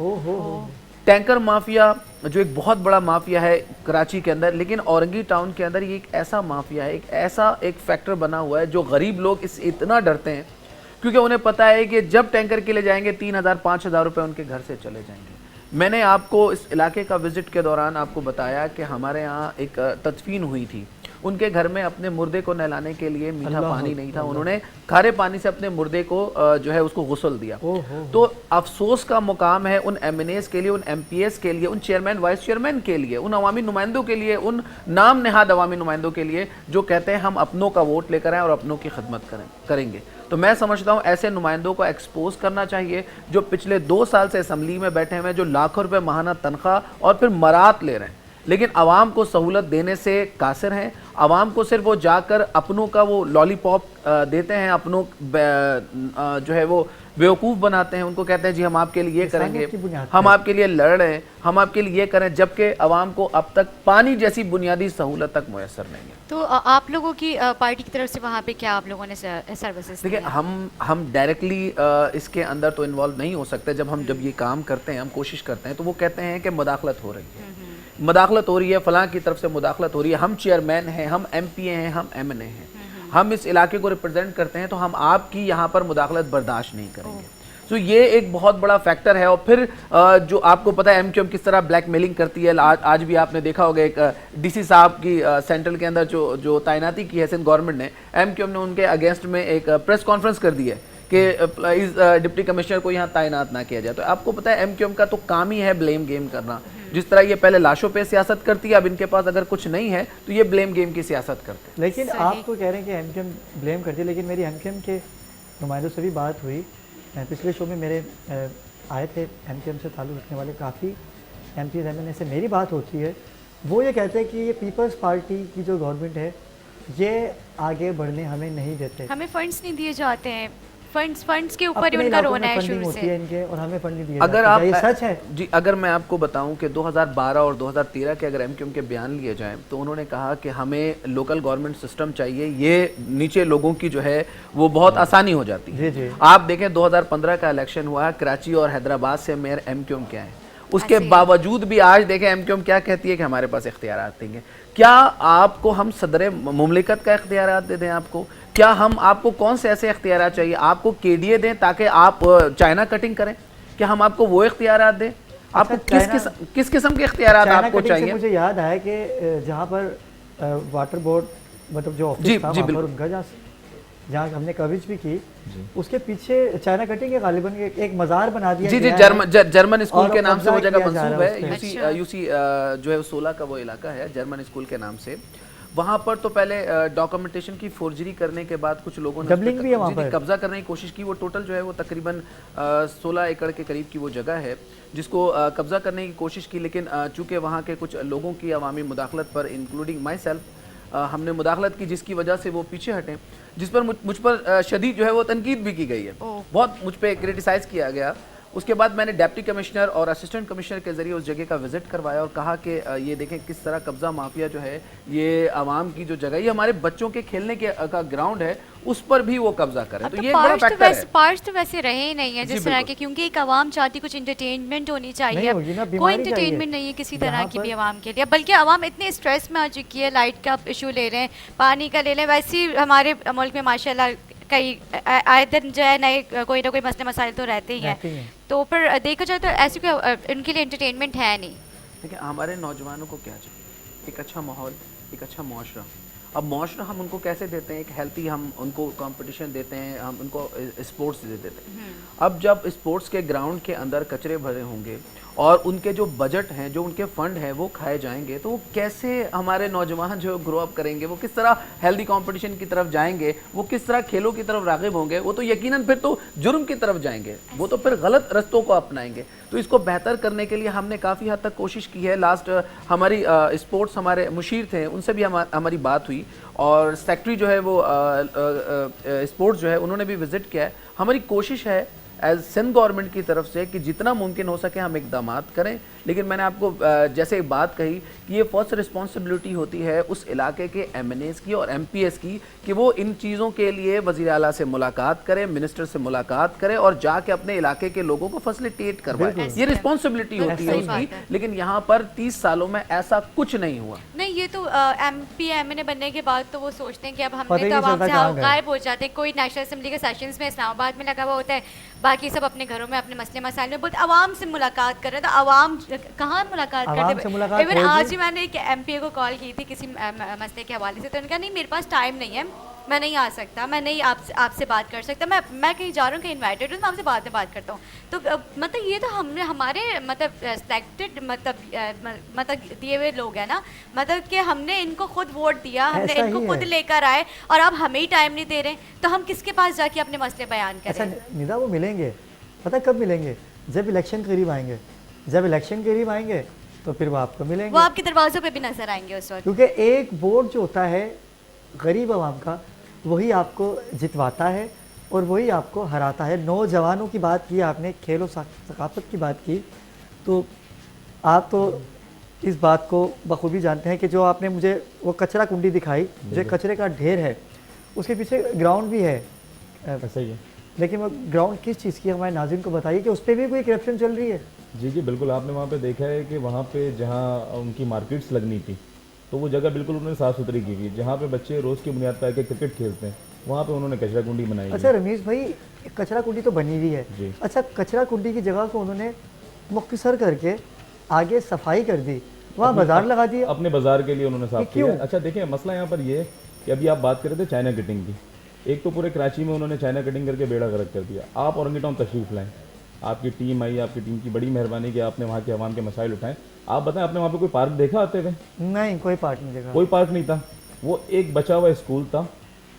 टैंकर माफिया जो एक बहुत बड़ा माफिया है कराची के अंदर, लेकिन औरंगी टाउन के अंदर ये एक ऐसा माफिया है, एक फैक्टर बना हुआ है जो गरीब लोग इससे इतना डरते हैं क्योंकि उन्हें पता है कि जब टैंकर के लिए जाएंगे 3,000 5,000 रुपये उनके घर से चले जाएंगे। मैंने आपको इस इलाके का विजिट के दौरान आपको बताया कि हमारे यहाँ एक तदफीन हुई थी, उनके घर में अपने मुर्दे को नहलाने के लिए मीठा पानी नहीं था, उन्होंने खारे पानी से अपने मुर्दे को जो है उसको गुस्ल दिया। तो अफसोस का मुकाम है उन एमएनएस के लिए, उन एमपीएस के लिए, उन चेयरमैन वाइस चेयरमैन के लिए, उन अवामी नुमाइंदों के लिए, उन नाम नेहाद अवामी नुमाइंदों के लिए जो कहते हैं हम अपनों का वोट लेकर आए और अपनों की खिदमत करेंगे। तो मैं समझता हूँ ऐसे नुमाइंदों को एक्सपोज करना चाहिए जो पिछले 2 साल से असम्बली में बैठे हुए हैं, जो लाखों रुपए माहाना तनख्वाह और फिर मरात ले रहे हैं, लेकिन आवाम को सहूलत देने से कासिर हैं। आवाम को सिर्फ वो जाकर अपनों का वो लॉलीपॉप देते हैं, अपनों जो है वो बेवकूफ़ बनाते हैं, उनको कहते हैं जी हम आपके लिए ये करेंगे, हम आपके लिए लड़ रहे हैं, हम आपके लिए ये करें, जबकि आवाम को अब तक पानी जैसी बुनियादी सहूलत तक मुयसर नहीं है। तो आप लोगों की पार्टी की तरफ से वहाँ पे क्या आप लोगों ने सर्विसेज? देखिए हम डायरेक्टली इसके अंदर तो इन्वॉल्व नहीं हो सकते। जब ये काम करते हैं, हम कोशिश करते हैं, तो वो कहते हैं कि मुदाखलत हो रही है, मुदाखलत हो रही है, फलां की तरफ से मुदाखलत हो रही है। हम चेयरमैन हैं, हम एमपीए हैं, हम एमएनए हैं, हम इस इलाके को रिप्रेजेंट करते हैं, तो हम आपकी यहाँ पर मुदाखलत बर्दाश्त नहीं करेंगे। तो ये एक बहुत बड़ा फैक्टर है। और फिर जो आपको पता है एमक्यूएम किस तरह ब्लैकमेलिंग करती है। आज भी आपने देखा होगा एक डीसी साहब की सेंट्रल के अंदर जो तैनाती की है सिंध गवर्नमेंट ने, एमक्यूएम ने उनके अगेंस्ट में एक प्रेस कॉन्फ्रेंस कर दी है कि इस डिप्टी कमिश्नर को यहाँ तैनात ना किया जाए। तो आपको पता है एमक्यूएम का तो काम ही है ब्लेम गेम करना। जिस तरह ये पहले लाशों पे सियासत करती है, अब इनके पास अगर कुछ नहीं है तो ये ब्लेम गेम की सियासत करते हैं। लेकिन आप तो कह रहे हैं कि एमक्यूएम ब्लेम करती है, लेकिन मेरी एमक्यूएम के नुमाइंदों से भी बात हुई। पिछले शो में मेरे आए थे एमक्यूएम से ताल्लुक़ रखने वाले काफ़ी एमपीज़ एमएनए से मेरी बात होती है। वो ये कहते हैं कि ये पीपल्स पार्टी की जो गवर्नमेंट है ये आगे बढ़ने हमें नहीं देते, हमें फंड्स नहीं दिए जाते हैं, फंड्स के ऊपर ही उनका रोना है शुरू से इनके, और हमें फंड नहीं दिए अगर जाते। आप ये सच है जी, अगर मैं आपको बताऊं कि 2012 और 2013 के अगर एमक्यूएम के बयान लिए जाएं तो उन्होंने कहा कि हमें लोकल गवर्नमेंट सिस्टम चाहिए, ये नीचे लोगों की जो है वो बहुत आसानी हो जाती है। जी। आप देखें 2015 का इलेक्शन हुआ, कराची और हैदराबाद से मेयर एमक्यूएम के आए, उसके बावजूद भी आज देखें एमक्यूएम क्या कहती है कि हमारे पास इख्तियारात देंगे। क्या आपको हम सदर मुमलिकत का इख्तियारात दे दें? आपको क्या हम आपको कौन से ऐसे इख्तियारात चाहिए? आपको केडीए दें ताकि आप चाइना कटिंग करें? क्या हम आपको वो इख्तियारात दें? आपको किस किस्म के इख्तियारात आपको चाहिए? मुझे याद आया कि जहाँ पर वाटर बोर्ड मतलब जो ऑफिस था वहाँ पर उनका जहाँ हमने कवरेज भी की, उसके पीछे चाइना कटिंग के गालिबन एक मज़ार बना दिया। जी, जर्मन स्कूल के नाम से वो जगह मंसूब है। यूसी जो है 16 का वो इलाका है जर्मन स्कूल के नाम से। वहाँ पर तो पहले डॉक्यूमेंटेशन की फोर्जरी करने के बाद कुछ लोगों ने कब्जा करने की कोशिश की। वो टोटल जो है वो तकरीबन 16 एकड़ के करीब की वो जगह है जिसको कब्जा करने की कोशिश की, लेकिन चूँकि वहाँ के कुछ लोगों की अवामी मुदाखलत पर, इंक्लूडिंग माई सेल्फ, हमने मुदाखलत की जिसकी वजह से वो पीछे हटें, जिस पर मुझ पर शदीद जो है वो तनकीद भी की गई है, बहुत मुझ पर क्रिटिसाइज़ किया गया। उसके बाद मैंने डिप्टी कमिश्नर और असिस्टेंट कमिश्नर के ज़रिए उस जगह का विज़िट करवाया और कहा कि ये देखें किस तरह कब्ज़ा माफिया जो है ये आवाम की जो जगह, ये हमारे बच्चों के खेलने का ग्राउंड है, उस पर भी वो कब्जा करे। तो ये एक बड़ा फैक्टर है। पार्ट्स तो वैसे रहे ही नहीं है जिस तरह के, क्योंकि एक आवाम चाहती कुछ इंटरटेनमेंट होनी चाहिए। कोई इंटरटेनमेंट नहीं है किसी तरह की भी आवाम के लिए, बल्कि आवाम इतने स्ट्रेस में आ चुकी है। लाइट का इशू ले रहे हैं, पानी का ले लें, वैसे ही हमारे मुल्क में माशाल्लाह कई आए दिन जो है नए कोई ना कोई मसले मसाइल तो रहते ही हैं। तो फिर देखा जाए तो ऐसी कोई इनके लिए एंटरटेनमेंट है नहीं। देखिए हमारे नौजवानों को क्या चाहिए? एक अच्छा माहौल, एक अच्छा मुआशरा। अब मुआशरा हम उनको कैसे देते हैं? एक हेल्थी हम उनको कंपटीशन देते हैं, हम उनको स्पोर्ट्स दे देते हैं। अब जब स्पोर्ट्स के ग्राउंड के अंदर कचरे भरे होंगे और उनके जो बजट हैं, जो उनके फंड हैं वो खाए जाएंगे, तो वो कैसे हमारे नौजवान जो ग्रो अप करेंगे? वो किस तरह हेल्दी कंपटीशन की तरफ जाएंगे? वो किस तरह खेलों की तरफ राग़िब होंगे? वो तो यकीनन फिर तो जुर्म की तरफ जाएंगे, वो तो फिर गलत रस्तों को अपनाएंगे। तो इसको बेहतर करने के लिए हमने काफ़ी हद तक कोशिश की है। लास्ट हमारी स्पोर्ट्स हमारे मुशीर थे, उनसे भी हमारी बात हुई और सेक्रेटरी जो है वो स्पोर्ट्स जो है उन्होंने भी विज़िट किया है। हमारी कोशिश है एज सिंध गवर्नमेंट की तरफ से कि जितना मुमकिन हो सके हम इकदाम करें, लेकिन मैंने आपको जैसे एक बात कही कि ये फर्स्ट रिस्पॉन्सिबिलिटी होती है उस इलाके के एमएनएस की और एमपीएस की कि वो इन चीज़ों के लिए वज़ीर आला से मुलाकात करें, मिनिस्टर से मुलाकात करें और जाके अपने इलाके के लोगों को फैसिलिटेट करवाएं। ये रिस्पॉन्सिबिलिटी होती है उसकी, लेकिन यहाँ पर 30 सालों में ऐसा कुछ नहीं हुआ। नहीं, ये तो MP MNA बनने के बाद तो वो सोचते हैं कि अब पता हमने ही तो नहीं आवाम चलता से कहाँ गए। गायब हो जाते हैं। कोई नेशनल असेंबली के सेशंस में इस्लामाबाद में लगा हुआ होता है, बाकी सब अपने घरों में अपने मसले मसाइल में बहुत आवाम से मुलाकात कर रहे हैं। तो आवाम कहाँ मुलाकात आवाम करते से मुलाकात इवन होगी। आज ही मैंने एक MP को कॉल की थी किसी मसले के हवाले से, तो उन्होंने कहा नहीं मेरे पास टाइम नहीं है, मैं नहीं आ सकता, मैं नहीं आपसे बात कर सकता, मैं कहीं जा रहा हूँ, कहीं इन्वाइटेड हूँ, मैं आपसे बाद में बात करता हूँ। तो मतलब ये तो हमने हमारे मतलब सिलेक्टेड मतलब दिए हुए लोग हैं ना, मतलब कि हमने इनको खुद वोट दिया, हमने ऐसा इनको ही खुद है। लेकर आए और अब हमें ही टाइम नहीं दे रहे, तो हम किसके पास जाके अपने मसले बयान अच्छा करें? निदा, वो मिलेंगे, पता है कब मिलेंगे? जब इलेक्शन करीब आएंगे। जब इलेक्शन करीब आएंगे तो फिर वो आपको वो मिलेंगे, आपके दरवाजों पे भी नजर आएंगे उस वक्त। क्योंकि एक वोट जो होता है गरीब आवाम का, वही आपको जितवाता है और वही आपको हराता है। नौजवानों की बात की आपने, खेल और सकाफत की बात की, तो आप तो इस बात को बखूबी जानते हैं कि जो आपने मुझे वो कचरा कुंडी दिखाई, जो कचरे का ढेर है, उसके पीछे ग्राउंड भी है। ऐसा ही है। लेकिन वो ग्राउंड किस चीज़ की है, हमारे नाज़रीन को बताइए कि उस पर भी कोई करप्शन चल रही है। जी जी बिल्कुल, आपने वहाँ पे देखा है कि वहाँ पे जहाँ उनकी मार्केट्स लगनी थी, तो वो जगह बिल्कुल उन्होंने साफ़ सुथरी की थी। जहाँ पे बच्चे रोज़ की बुनियाद पर आके क्रिकेट खेलते हैं, वहाँ पे उन्होंने कचरा कुंडी बनाई है। अच्छा रमीज़ भाई, कचरा कुंडी तो बनी हुई है। जी। अच्छा, कचरा कुंडी की जगह को उन्होंने मुख्तसर करके आगे सफाई कर दी, वहाँ बाजार लगा दिया। अपने बाजार के लिए उन्होंने साफ क्यों? किया। अच्छा देखिए, मसला यहाँ पर ये है कि अभी आप बात कर रहे थे चाइना कटिंग की। एक तो पूरे कराची में उन्होंने चाइना कटिंग करके बेड़ा गर्क कर दिया। आप औरंगी टाउन तशरीफ लाएं, आपकी टीम आई, आपकी टीम की बड़ी मेहरबानी कि आपने वहाँ के अवाम के मसाइल उठाएं। आप बताएं, आपने वहाँ पे कोई पार्क देखा आते हुए? नहीं, कोई पार्ट नहीं देखा। कोई पार्क नहीं था। वो एक बचा हुआ स्कूल था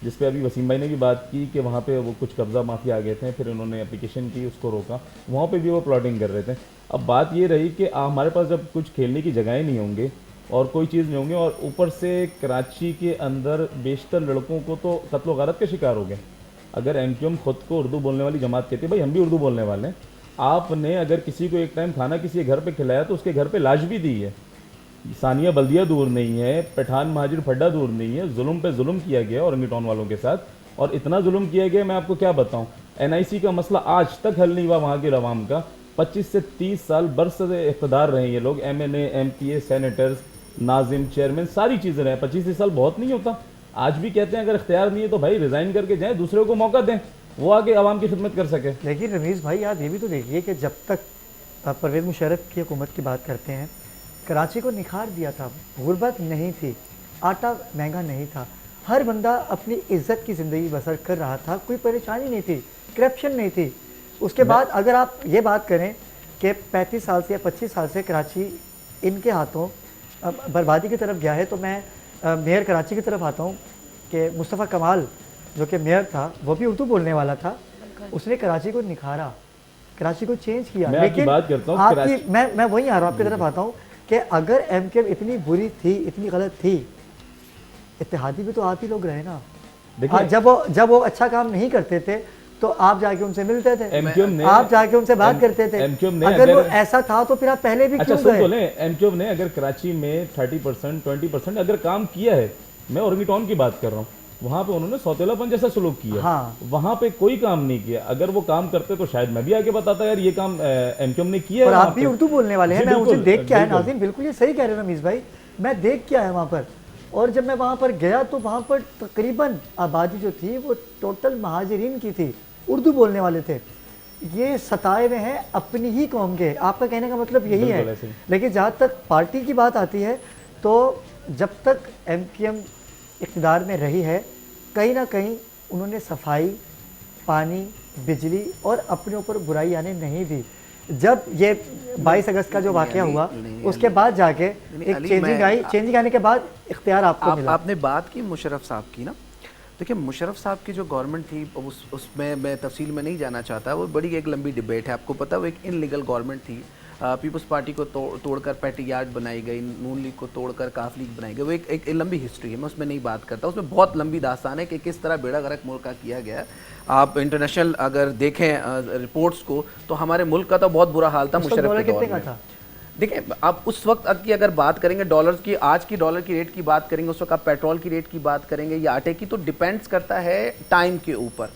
जिस पे अभी वसीम भाई ने भी बात की कि वहाँ पे वो कुछ कब्जा माफिया आ गए थे, फिर उन्होंने एप्लीकेशन की, उसको रोका। वहाँ पे भी वो प्लॉटिंग कर रहे थे। अब बात ये रही कि हमारे पास जब कुछ खेलने की जगहें नहीं होंगे और कोई चीज़ नहीं होंगे, और ऊपर से कराची के अंदर बेशतर लड़कों को तो कत्ल व गारत के शिकार हो गए। अगर MQM खुद को उर्दू बोलने वाली जमात कहती है, भाई हम भी उर्दू बोलने वाले हैं। आपने अगर किसी को एक टाइम खाना किसी के घर पे खिलाया तो उसके घर पे लाश भी दी है। सानिया बल्दिया दूर नहीं है, पठान महाजिर फड्डा दूर नहीं है। जुल्म पे जुल्म किया गया औरंगी टाउन वालों के साथ, और इतना जुल्म किया गया मैं आपको क्या बताऊं। NIC का मसला आज तक हल नहीं हुआ वहाँ के अवाम का। 25 से 30 साल बरसरे इक़्तिदार रहे ये लोग, MNA MPA senators Nazim chairman सारी चीज़ें रहे। 25 साल बहुत नहीं होता। आज भी कहते हैं अगर इख्तियार नहीं है तो भाई रिज़ाइन करके जाएँ, दूसरे को मौका दें, वो आगे आवाम की खिदमत कर सके। लेकिन रमीज़ भाई आप ये भी तो देखिए कि जब तक परवेज़ मुशर्रफ की हुकूमत की बात करते हैं, कराची को निखार दिया था, गुर्बत नहीं थी, आटा महंगा नहीं था, हर बंदा अपनी इज्जत की ज़िंदगी बसर कर रहा था, कोई परेशानी नहीं थी, करप्शन नहीं थी। उसके बाद अगर आप ये बात करें कि 35 साल से या 25 साल से कराची इनके हाथों बर्बादी की तरफ गया है, तो मैं मेयर कराची की तरफ आता हूँ कि मुस्तफ़ा कमाल जो कि मेयर था, वो भी उर्दू बोलने वाला था, उसने कराची को निखारा, कराची को चेंज किया। मैं आपकी बात करता हूँ, आपकी मैं वहीं आ रहा हूँ, आपकी तरफ आता हूँ कि अगर MQM इतनी बुरी थी, इतनी गलत थी, इत्तेहादी भी तो आप ही लोग रहे ना। जब वो अच्छा काम नहीं करते थे तो आप जाके उनसे मिलते थे, आप जाके उनसे बात करते थे। अगर वो ऐसा था तो फिर आप पहले भी क्यों गए? MQM ने अगर कराची में 30% 20% अगर काम किया है, मैं औरंगी टाउन की बात कर रहा हूँ, वहाँ पे उन्होंने सौतेलापन जैसा सलूक किया। हाँ। वहाँ पे कोई काम नहीं किया। अगर वो काम करते तो शायद मैं भी आगे बताता यार ये काम MQM ने किया और है। आप भी उर्दू बोलने वाले हैं, मैं उसे देख के आया नाज़रीन, बिल्कुल ये सही कह रहे हैं रमीज़ भाई, मैं देख के आया वहाँ पर। और जब मैं वहाँ पर गया तो वहाँ पर तकरीबन आबादी जो थी वो टोटल महाजिरीन की थी, उर्दू बोलने वाले थे। ये सताए हुए हैं अपनी ही कौम के, आपका कहने का मतलब यही है। लेकिन जहाँ तक पार्टी की बात आती है तो जब तक MQM इक़्तिदार में रही है, कहीं ना कहीं उन्होंने सफाई, पानी, बिजली और अपने ऊपर बुराई आने नहीं दी। जब ये 22 अगस्त का जो वाक़या हुआ, उसके बाद जाके एक चेंजिंग आने के बाद इख्तियार आपको मिला। आपने बात की मुशर्रफ साहब की ना, देखिए मुशर्रफ साहब की जो गवर्नमेंट थी उसमें मैं तफसील में नहीं जाना चाहता, वो बड़ी एक लंबी डिबेट है। आपको पता है वो एक इनलीगल गवर्नमेंट थी। पीपल्स पार्टी को तोड़कर पैटी यार्ड बनाई गई, नून लीग को तोड़कर काफ लीग बनाई गई। वो एक लंबी हिस्ट्री है, मैं उसमें नहीं बात करता। उसमें बहुत लंबी दास्तान है कि किस तरह बेड़ा गर्क मुल्क का किया गया। आप इंटरनेशनल अगर देखें रिपोर्ट्स को तो हमारे मुल्क का तो बहुत बुरा हाल था मुशर्रफ के दौर में। देखिए आप उस वक्त की अगर बात करेंगे डॉलर्स की, आज की डॉलर की रेट की बात करेंगे, उस वक्त आप पेट्रोल की रेट की बात करेंगे या आटे की, तो डिपेंड्स करता है टाइम के ऊपर,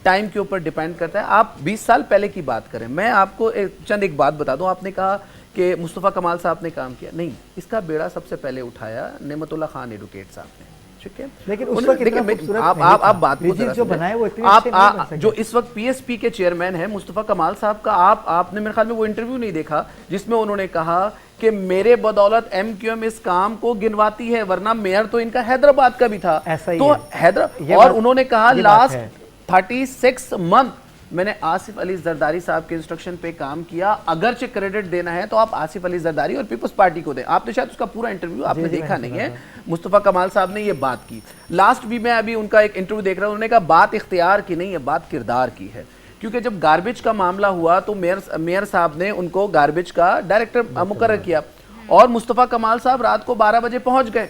टाइम के ऊपर डिपेंड करता है। आप 20 साल पहले की बात करें, मैं आपको चंद एक बात बता दूं। आपने कहा कि मुस्तफ़ा कमाल साहब ने काम किया, नहीं, इसका बेड़ा सबसे पहले उठाया नेमतुल्लाह खान एडवोकेट साहब ने, ठीक है। लेकिन उस वक्त इतना खूबसूरत आप बात को ब्रिजेस जरा जो सुनें। बनाए वो इतने अच्छे नहीं बन सके। जो इस वक्त पीएसपी के चेयरमैन है मुस्तफ़ा कमाल साहब का, आपने मेरे ख्याल में वो इंटरव्यू नहीं देखा जिसमें उन्होंने कहा कि मेरे बदौलत एमक्यूएम इस काम को गिनवाती है, वरना मेयर तो इनका हैदराबाद का भी था। ऐसा ही तो है। हैदराबाद, ये और बात- उन्होंने कहा ये बात लास्ट है। 36 मंथ मैंने आसिफ अली जरदारी साहब के इंस्ट्रक्शन पे काम किया, अगरचे क्रेडिट देना है तो आप आसिफ अली जरदारी और पीपल्स पार्टी को दें। आपने शायद उसका पूरा इंटरव्यू आपने जी, देखा मैंने नहीं सुना है। मुस्तफ़ा कमाल साहब ने ये बात की लास्ट भी, मैं अभी उनका एक इंटरव्यू देख रहा हूं, उन्होंने कहा बात इख्तियार की नहीं है, बात किरदार की है। क्योंकि जब गार्बेज का मामला हुआ तो मेयर साहब ने उनको गार्बेज का डायरेक्टर मुकर्रर किया और मुस्तफ़ा कमाल साहब रात को 12 बजे पहुंच गए,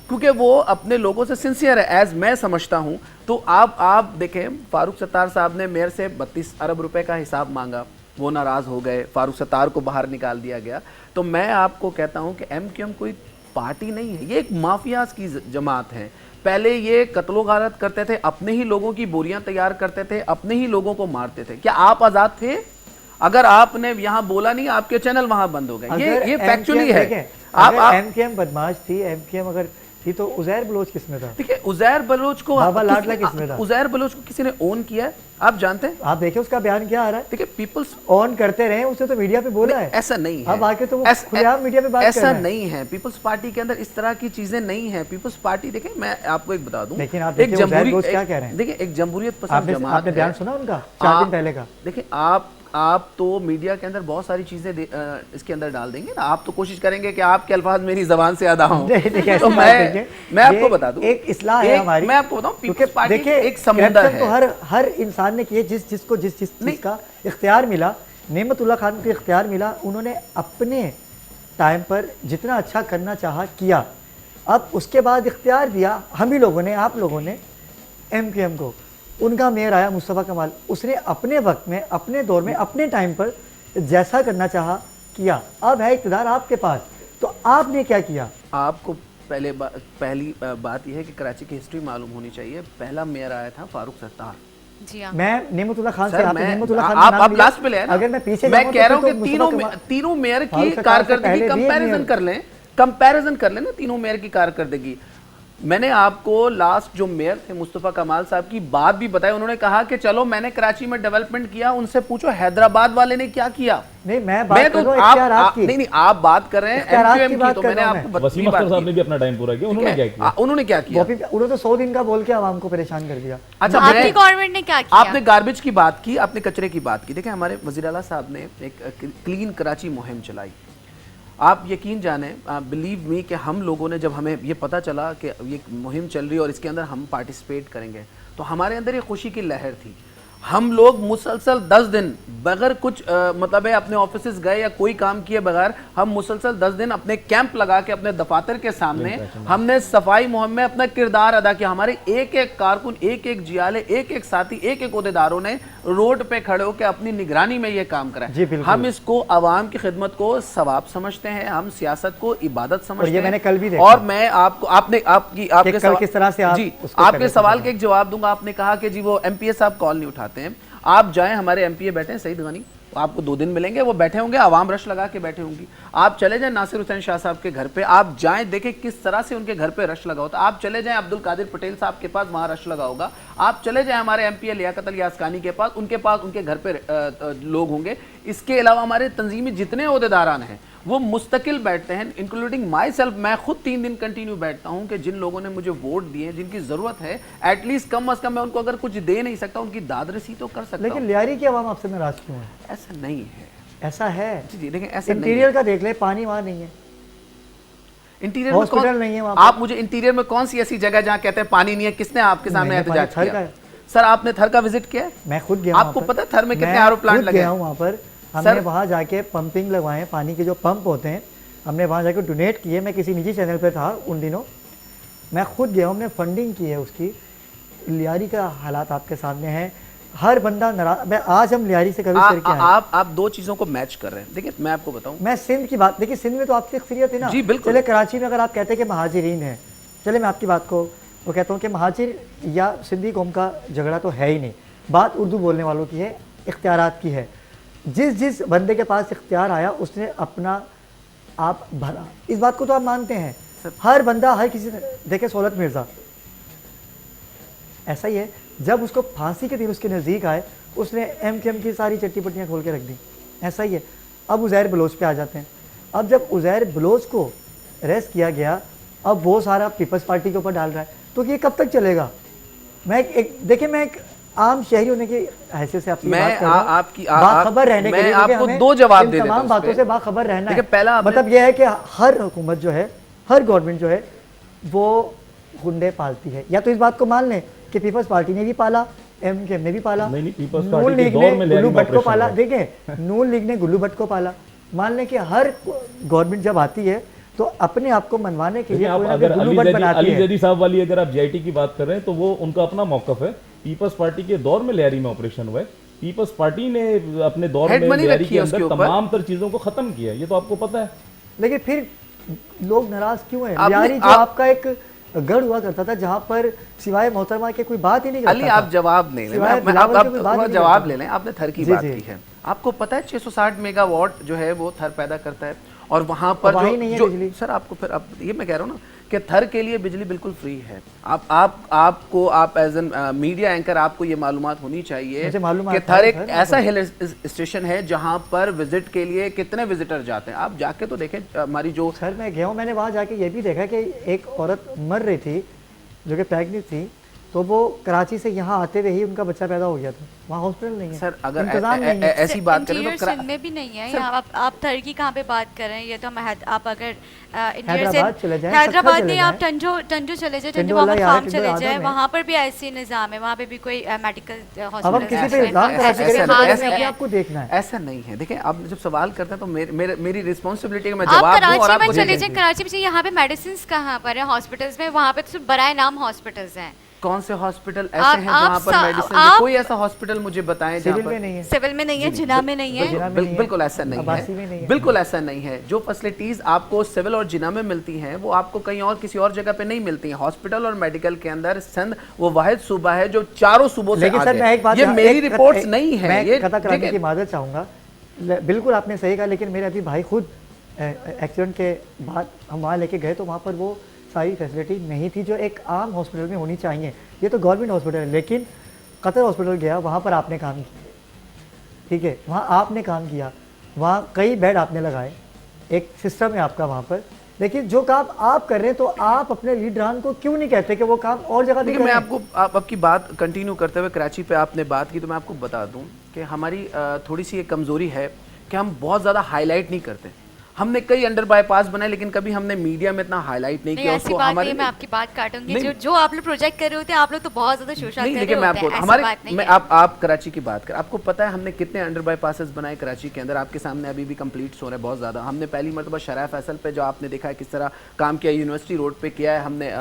क्योंकि वो अपने लोगों से सिंसियर है, एज मैं समझता हूं। तो आप देखें, फारूक सत्तार साहब ने मेयर से 32 अरब रुपए का हिसाब मांगा, वो नाराज हो गए, फारूक सत्तार को बाहर निकाल दिया गया। तो मैं आपको कहता हूं कि एमक्यूएम कोई पार्टी नहीं है, ये एक माफियाज की जमात है। पहले ये कत्लो गारत करते थे, अपने ही लोगों की बोरियां तैयार करते थे, अपने ही लोगों को मारते थे। क्या आप आजाद थे? अगर आपने यहाँ बोला नहीं, आपके चैनल वहां बंद हो गए। ये फैक्चुअली है। आप एमकेएम बदमाश थी, एमकेएम अगर थी तो उजैर बलोच किसमें था? देखिए, उजैर बलोच को बाबा लाडला किसमें था? उजैर बलोच को किसी ने ओन किया है, आप जानते हैं? आप देखिए उसका बयान क्या आ रहा है। देखिए, पीपल्स ऑन करते रहे, उसने तो मीडिया पे बोला है। ऐसा नहीं है। अब आके तो वो खुलेआम मीडिया पे बात कर ऐसा रहा है। नहीं है। पीपल्स पार्टी के अंदर इस तरह की चीजें नहीं है। पीपल्स पार्टी, देखिए मैं आपको एक बता दूं, लेकिन आप एक देखिए उजैर बलोच क्या जमहूरी, कह रहे हैं। देखिए एक जमहूरियत पसंद जमात आपने बयान है। सुना उनका 4 दिन पहले का? देखिए, आप तो मीडिया के अंदर बहुत सारी चीजें इसके अंदर डाल देंगे ना, आप तो कोशिश करेंगे कि आपके अल्फाज मेरी जबान से अदा हों। तो मैं आपको बता दूं, एक इस्लाह है हमारी। मैं आपको बताऊं, पीपल्स पार्टी देखिए एक समुंदर है। तो हर इंसान ने किए, जिसको जिस चीज का इख्तियार मिला, नेमतुल्लाह खान को इख्तियार मिला, उन्होंने अपने टाइम पर जितना अच्छा करना चाहा किया। अब उसके बाद इख्तियार दिया हम ही लोगों ने, आप लोगों ने एमकेएम को। उनका मेयर आया मुस्तफ़ा कमाल, उसने अपने वक्त में, अपने दौर में, अपने टाइम पर जैसा करना चाहा किया। अब है इक़्तिदार आपके पास, तो आपने क्या किया? आपको पहली बात यह है कि कराची की हिस्ट्री मालूम होनी चाहिए। पहला मेयर आया था फारूक सत्तार। जी हाँ। मैं नेमतुल्लाह खान से आप लास्ट पे ले, अगर मैं पीछे मैं कह रहा हूँ कि तीनों मेयर की कारकर्दगी कंपैरिजन कर लें ना, तीनों मेयर की कारकर्दगी। मैंने आपको लास्ट जो मेयर थे मुस्तफ़ा कमाल साहब की बात भी बताई। उन्होंने कहा कि चलो मैंने कराची में डेवलपमेंट किया, उनसे पूछो हैदराबाद वाले ने क्या किया। नहीं, मैं बात कर रहा हूं इख्तियारात की। नहीं, आप बात कर रहे हैं एमक्यूएम की, तो मैंने आपको वसीम अख्तर साहब ने भी अपना टाइम पूरा किया, उन्होंने क्या किया? उन्होंने क्या किया? उन्होंने तो 100 दिन का बोल के आवाम को परेशान कर दिया। अच्छा, आपकी गवर्नमेंट ने क्या किया? आपने गार्बेज की बात की, आपने कचरे की बात की। देखिए, हमारे वज़ीर आला साहब ने एक क्लीन कराची मुहिम चलाई। आप यकीन जाने, बिलीव मी, कि हम लोगों ने, जब हमें ये पता चला कि ये मुहिम चल रही है और इसके अंदर हम पार्टिसिपेट करेंगे, तो हमारे अंदर ये खुशी की लहर थी। हम लोग मुसलसल 10 दिन बगैर कुछ मतलब है अपने ऑफिस गए या कोई काम किए बगैर, हम मुसलसल 10 दिन अपने कैंप लगा के अपने दफातर के सामने हमने सफाई मुहिम में अपना किरदार अदा किया। हमारे एक एक कारकुन, एक एक जियाले, एक एक साथी, एक एक ओहदेदारों ने रोड पे खड़े होकर अपनी निगरानी में ये काम करा। हम इसको अवाम की खिदमत को सवाब समझते हैं, हम सियासत को इबादत समझते हैं। मैंने कल भी देखा। और मैं आपको आपके सवाल के एक जवाब दूंगा। आपने कहा कि जी वो एमपीए साहब कॉल नहीं उठाते हैं। आप जाएं, हमारे एमपीए बैठे हैं सईद गनी, आपको 2 दिन मिलेंगे, वो बैठे होंगे, आवाम रश लगा के बैठे होंगी। आप चले जाएं नासिर हुसैन शाह साहब के घर पे, आप जाएं, देखें किस तरह से उनके घर पे रश लगा होता। आप चले जाएं अब्दुल कादिर पटेल साहब के पास, वहां रश लगा होगा। आप चले जाएं हमारे एमपीए लियाकत अली आसकानी के पास, उनके घर पे लोग होंगे। इसके अलावा हमारे तंजीमी जितने ओहदेदारान हैं वो मुस्तकिल बैठते हैं, इंक्लूडिंग माई सेल्फ। मैं खुद 3 दिन कंटिन्यू बैठता हूं कि जिन लोगों ने मुझे वोट दिए, जिनकी जरूरत है, एटलीस्ट कम अज कम मैं उनको अगर कुछ दे नहीं सकता, उनकी दादरसी तो कर सकता हूं। लेकिन लियारी की आवाम आपसे नाराज क्यों है? ऐसा नहीं है। ऐसा है जी, लेकिन ऐसा इंटीरियर का देख ले, पानी वहां नहीं है, इंटीरियर हॉस्पिटल नहीं है वहां। आप मुझे इंटीरियर में कौन सी ऐसी जगह जहां कहते हैं पानी नहीं है, किसने आपके सामने एहतजाज किया? सर, आपने थर का विजिट किया है? मैं खुद गया। आपको पता है थर में कितने आरओ प्लांट लगे हैं? वहां पर हमने वहां जाके पंपिंग लगवाए, पानी के जो पंप होते हैं, हमने वहाँ जाकर डोनेट किए। मैं किसी निजी चैनल पे था उन दिनों, मैं खुद गया, हमने फंडिंग की है उसकी। लियारी का हालात आपके सामने हैं, हर बंदा नाराज। मैं आज हम लियारी से कभी आप 2 चीज़ों को मैच कर रहे हैं। देखिए, मैं आपको बताऊं, मैं सिंध की बात, देखिए सिंध में तो आपकी अक्सरियत है ना। जी बिल्कुल। चले कराची में अगर आप कहते हैं कि महाजिरीन है, चले मैं आपकी बात को वो कहता हूँ कि महाजिर या सिंधी कौम का झगड़ा तो है ही नहीं, बात उर्दू बोलने वालों की है, इख्तियारात की है। जिस जिस बंदे के पास इख्तियार आया उसने अपना आप भरा। इस बात को तो आप मानते हैं, हर बंदा हर किसी देखे सहूलत मिर्ज़ा ऐसा ही है, जब उसको फांसी के दिन उसके नज़दीक आए उसने MKM की सारी चट्टी पट्टियाँ खोल के रख दी, ऐसा ही है। अब उज़ैर बलोच पे आ जाते हैं। अब जब उज़ैर बलोच को अरेस्ट किया गया, अब वो सारा पीपल्स पार्टी के ऊपर डाल रहा है, तो ये कब तक चलेगा? मैं एक आम शहरी होने की हैसियत से आपसे बात कर रहा हूं, आपकी बाखबर रहने के लिए आपको दो जवाब दे देता हूं, तमाम बातों से बाखबर रहना है। पहला मतलब यह है कि हर हुकूमत जो है, हर गवर्नमेंट जो है वो गुंडे पालती है। या तो इस बात को मान लें कि पीपल्स पार्टी ने भी पाला, MKM ने भी पाला, नून लीग ने गुल्लू भट्ट को पाला, देखें नून लीग ने गुल्लू भट्ट को पाला। मान लें कि हर गवर्नमेंट जब आती है तो अपने आप को मनवाने के लिए अगर अली जैदी साहब वाली अगर आप JIT की बात कर रहे हैं तो वो उनका अपना मौकफ है। पीपल्स पार्टी के दौर में लियारी में ऑपरेशन हुआ है, पीपल्स पार्टी ने अपने दौर में लियारी के अंदर तमाम तर चीजों को खत्म किया, ये तो आपको पता है। लेकिन फिर लोग नाराज क्यों हैं? लियारी जो आपका एक गढ़ हुआ करता था जहां पर सिवाय मोहतरमा के कोई बात ही नहीं करता। अली आप जवाब नहीं लें, आप जवाब ले लें। आपने थर की बात की है, आपको पता है 660 मेगावाट जो है वो थर पैदा करता है, और वहां पर जो सर आपको फिर ये मैं कह रहा हूँ ना कि थर के लिए बिजली बिल्कुल फ्री है। आप एज एन मीडिया एंकर आपको ये मालूमात होनी चाहिए कि थर एक ऐसा हिल स्टेशन है जहां पर विजिट के लिए कितने विजिटर जाते हैं। आप जाके तो देखें, हमारी जो सर मैं गया हूँ, मैंने वहाँ जाके ये भी देखा कि एक औरत मर रही थी जो कि प्रेग्नेंट थी, तो वो कराची से यहाँ आते हुए ही उनका बच्चा पैदा हो गया था। वहाँ हॉस्पिटल नहीं है सर, अगर ऐसी बात करें तो सिंध में भी नहीं है। यहाँ आप थर की कहाँ पे बात कर रहे हैं? ये तो आप अगर हैदराबाद नहीं, आप टंजो चले जाए, टंजो मोहम्मद खाम चले जाए, वहाँ पर भी ऐसी निज़ाम है, वहाँ पे भी कोई मेडिकल हॉस्पिटल आपको देखना है। ऐसा नहीं है। देखिए आप जब सवाल करते हैं तो मेरी रिस्पॉन्सिबिलिटी मैं जवाब दूं। और आप चले जाए कराची में, यहाँ पे मेडिसिन कहाँ पर है हॉस्पिटल्स में? वहाँ पे तो सिर्फ बराए नाम हॉस्पिटल्स हैं। कौन से हॉस्पिटल ऐसे हैं जहाँ पर मेडिसिन? कोई ऐसा हॉस्पिटल मुझे बताएं जहाँ पर सिविल में नहीं है, जिना में नहीं है, बिल्कुल ऐसा नहीं है, बिल्कुल ऐसा नहीं है। जो फैसिलिटीज आपको सिविल और जिना में मिलती हैं वो आपको कहीं और किसी और जगह पे नहीं मिलती हैं। हॉस्पिटल और मेडिकल के अंदर सिंध वो वाहिद सूबा है जो चारों सूबों से आगे। ये मेरी रिपोर्ट्स नहीं है, ये कथा कराने की माजरत चाहूँगा। बिल्कुल आपने सही कहा, लेकिन मेरे अभी भाई खुद एक्सीडेंट के बाद हम वहाँ लेके गए तो वहाँ पर वो सारी फैसिलिटी नहीं थी जो एक आम हॉस्पिटल में होनी चाहिए। ये तो गवर्नमेंट हॉस्पिटल है, लेकिन कतर हॉस्पिटल गया, वहाँ पर आपने काम किया, ठीक है, वहाँ आपने काम किया, वहाँ कई बेड आपने लगाए, एक सिस्टम है आपका वहाँ पर, लेकिन जो काम आप कर रहे हैं तो आप अपने लीडरान को क्यों नहीं कहते कि वो काम और जगह? देखिए मैं आपको आपकी बात कंटिन्यू करते हुए कराची पे आपने बात की तो मैं आपको बता दूं कि हमारी थोड़ी सी एक कमज़ोरी है कि हम बहुत ज़्यादा हाईलाइट नहीं करते। हमने कई अंडर बाईपास बनाए लेकिन कभी हमने मीडिया में इतना हाईलाइट नहीं किया उसको। हमारे मैं आपकी बात काटूंगी, जो आप लोग प्रोजेक्ट कर रहे होते हैं, आप लोग तो बहुत ज्यादा शोषा कर रहे होते हैं। मैं आपको हमारे मैं आप कराची की बात कर, आपको पता है हमने कितने अंडर बाईपासेस बनाए कराची के अंदर, आपके सामने अभी भी कंप्लीट हो रहे हैं बहुत ज़्यादा। हमने पहली मरतबा शराय फैसल पे जो आपने देखा है किस तरह काम किया, यूनिवर्सिटी रोड पे किया है हमने,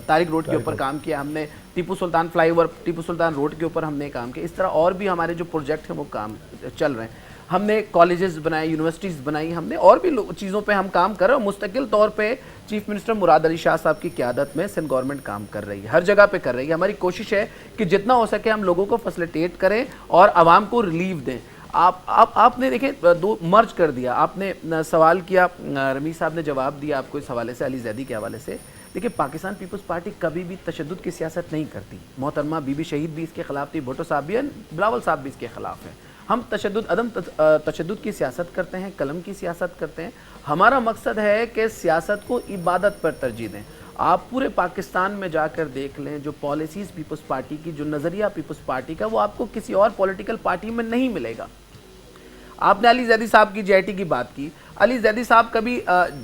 तारिक रोड के ऊपर काम किया हमने, टीपू सुल्तान फ्लाईओवर, टीपू सुल्तान रोड के ऊपर हमने काम किया। इस तरह और भी हमारे जो प्रोजेक्ट हैं वो काम चल रहे हैं। हमने कॉलेजेस बनाए, यूनिवर्सिटीज़ बनाई, हमने और भी चीज़ों पे हम काम कर रहे हैं। मुस्तकिल तौर पे चीफ मिनिस्टर मुराद अली शाह साहब की क़यादत में सिंध गवर्नमेंट काम कर रही है, हर जगह पे कर रही है। हमारी कोशिश है कि जितना हो सके हम लोगों को फैसिलिटेट करें और आवाम को रिलीफ दें। आपने देखें दो मर्ज कर दिया, आपने सवाल किया, रमीज साहब ने जवाब दिया आपको इस हवाले से, अली जैदी के हवाले से। देखिए पाकिस्तान पीपल्स पार्टी कभी भी तशद्दुद की सियासत नहीं करती। मोहतरमा बीबी शहीद भी इसके खिलाफ थी, भुट्टो साहब भी, बिलावल साहब भी इसके खिलाफ हैं। हम तशद्दुद की सियासत करते हैं, कलम की सियासत करते हैं। हमारा मकसद है कि सियासत को इबादत पर तरजीह दें। आप पूरे पाकिस्तान में जाकर देख लें, जो पॉलिसीज़ पीपल्स पार्टी की, जो नज़रिया पीपल्स पार्टी का, वो आपको किसी और पॉलिटिकल पार्टी में नहीं मिलेगा। आपने अली जैदी साहब की JIT की बात की, अली जैदी साहब कभी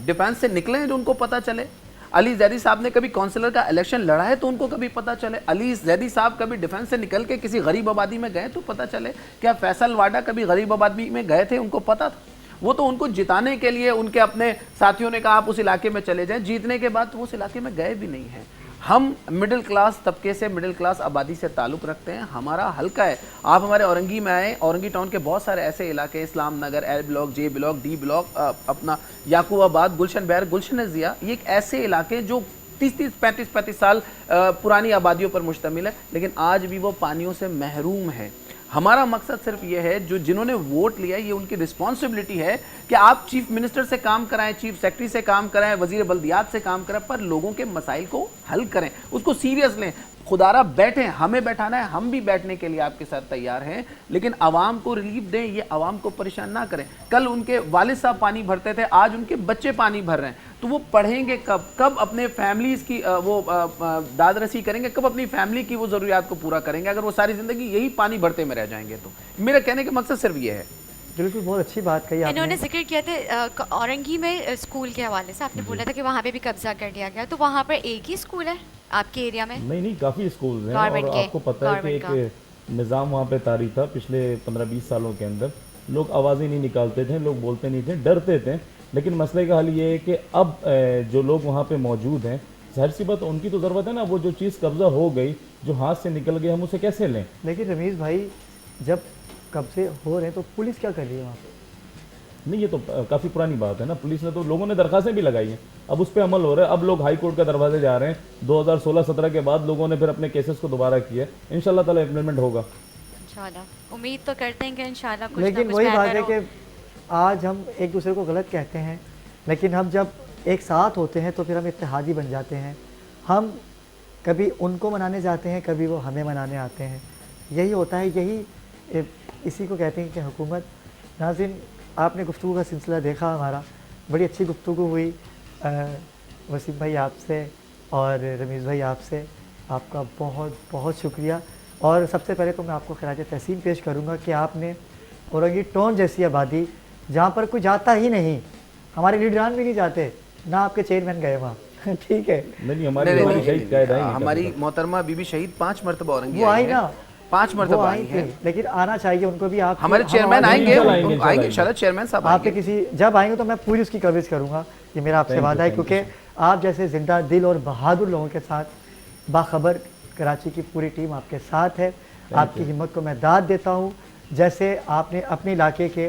डिफेंस से निकले हैं जो उनको पता चले? अली जैदी साहब ने कभी काउंसलर का इलेक्शन लड़ा है तो उनको कभी पता चले? अली जैदी साहब कभी डिफेंस से निकल के किसी गरीब आबादी में गए तो पता चले? क्या फैसल वाडा कभी गरीब आबादी में गए थे, उनको पता था? वो तो उनको जिताने के लिए उनके अपने साथियों ने कहा आप उस इलाके में चले जाएं, जीतने के बाद तो उस इलाके में गए भी नहीं हैं। हम मिडिल क्लास तबके से, मिडिल क्लास आबादी से ताल्लुक़ रखते हैं, हमारा हल्का है। आप हमारे औरंगी में आए, औरंगी टाउन के बहुत सारे ऐसे इलाके, इस्लाम नगर, L block, J block, D block, अपना याकूबाबाद, गुलशन बहर, गुलशन ज़िया, ये एक ऐसे इलाके जो 30-30, 35-35 साल पुरानी आबादियों पर मुश्तमिल है, लेकिन आज भी वो पानियों से महरूम है। हमारा मकसद सिर्फ ये है, जो जिन्होंने वोट लिया ये उनकी रिस्पॉन्सिबिलिटी है कि आप चीफ मिनिस्टर से काम कराएं, चीफ सेक्रेटरी से काम कराएं, वजीर बल्दियात से काम कराएं, पर लोगों के मसाइल को हल करें, उसको सीरियस लें। खुदारा बैठें, हमें बैठाना है, हम भी बैठने के लिए आपके साथ तैयार हैं, लेकिन आवाम को रिलीफ दें, ये आवाम को परेशान ना करें। कल उनके वालिद साहब पानी भरते थे, आज उनके बच्चे पानी भर रहे हैं, तो वो पढ़ेंगे कब अपने फैमिलीज़ की वो दादरसी करेंगे, कब अपनी फैमिली की वो ज़रूरियात को पूरा करेंगे, अगर वो सारी ज़िंदगी यही पानी भरते में रह जाएंगे। तो मेरा कहने का मकसद सिर्फ ये है। बिल्कुल, बहुत अच्छी बात कही आपने। इन्होंने जिक्र किया था औरंगी में स्कूल के हवाले से, आपने बोला था कि वहाँ पे भी कब्जा कर लिया गया, तो वहाँ पर एक ही स्कूल है आपके एरिया में? नहीं, काफ़ी स्कूल्स हैं, और आपको पता है कि एक निज़ाम वहाँ पे तारी था पिछले 15-20 सालों के अंदर। लोग आवाज़ें नहीं निकालते थे, लोग बोलते नहीं थे, डरते थे, लेकिन मसले का हल ये है कि अब जो लोग वहाँ पे मौजूद हैं, जाहिर सी बात उनकी तो ज़रूरत है ना, वो जो चीज़ कब्ज़ा हो गई, जो हाथ से निकल गई, हम उसे कैसे लें? लेकिन रमीज़ भाई, जब कब्जे हो रहे हैं तो पुलिस क्या कर रही है वहाँ पे? नहीं, ये तो काफ़ी पुरानी बात है ना। पुलिस ने तो, लोगों ने दरखास्तें भी लगाई हैं, अब उस पर अमल हो रहा है। अब लोग हाई कोर्ट का दरवाजे जा रहे हैं। 2016-17 के बाद लोगों ने फिर अपने केसेस को दोबारा किया, इंशाल्लाह ताला इम्प्लीमेंट होगा। इंशाल्लाह, उम्मीद तो करते हैं कि इंशाल्लाह कुछ लेकिन वही बात है कि आज हम एक दूसरे को गलत कहते हैं, लेकिन हम जब एक साथ होते हैं तो फिर हम इत्तेहादी बन जाते हैं। हम कभी उनको मनाने जाते हैं, कभी वो हमें मनाने आते हैं। यही होता है, यही इसी को कहते हैं कि हुकूमत। नाज़रीन, आपने गुफ्तगू का सिलसिला देखा हमारा, बड़ी अच्छी गुफ्तगू हुई वसीम भाई आपसे और रमीज़ भाई आपसे। आपका बहुत बहुत शुक्रिया। और सबसे पहले तो मैं आपको खिराज तहसीन पेश करूँगा कि आपने औरंगी टोन जैसी आबादी, जहाँ पर कोई जाता ही नहीं, हमारे लीडरान भी नहीं जाते, ना आपके चेयरमैन गए वहाँ ठीक है, नहीं, हमारी शहीद कायद आई, हमारी मोहतरमा बीबी शहीद 5 मरतबा औरंगी वो आई ना, 5 मरतबा आई है, लेकिन आना चाहिए उनको भी। आप हमारे चेयरमैन आएंगे इंशाल्लाह, चेयरमैन साहब आपके किसी जब आएंगे तो मैं पूरी उसकी कवरेज करूँगा, ये मेरा आपसे वादा है, क्योंकि आप जैसे जिंदा दिल और बहादुर लोगों के साथ बाखबर कराची की पूरी टीम आपके साथ है। आपकी हिम्मत को मैं दाद देता हूँ। जैसे आपने अपने इलाके के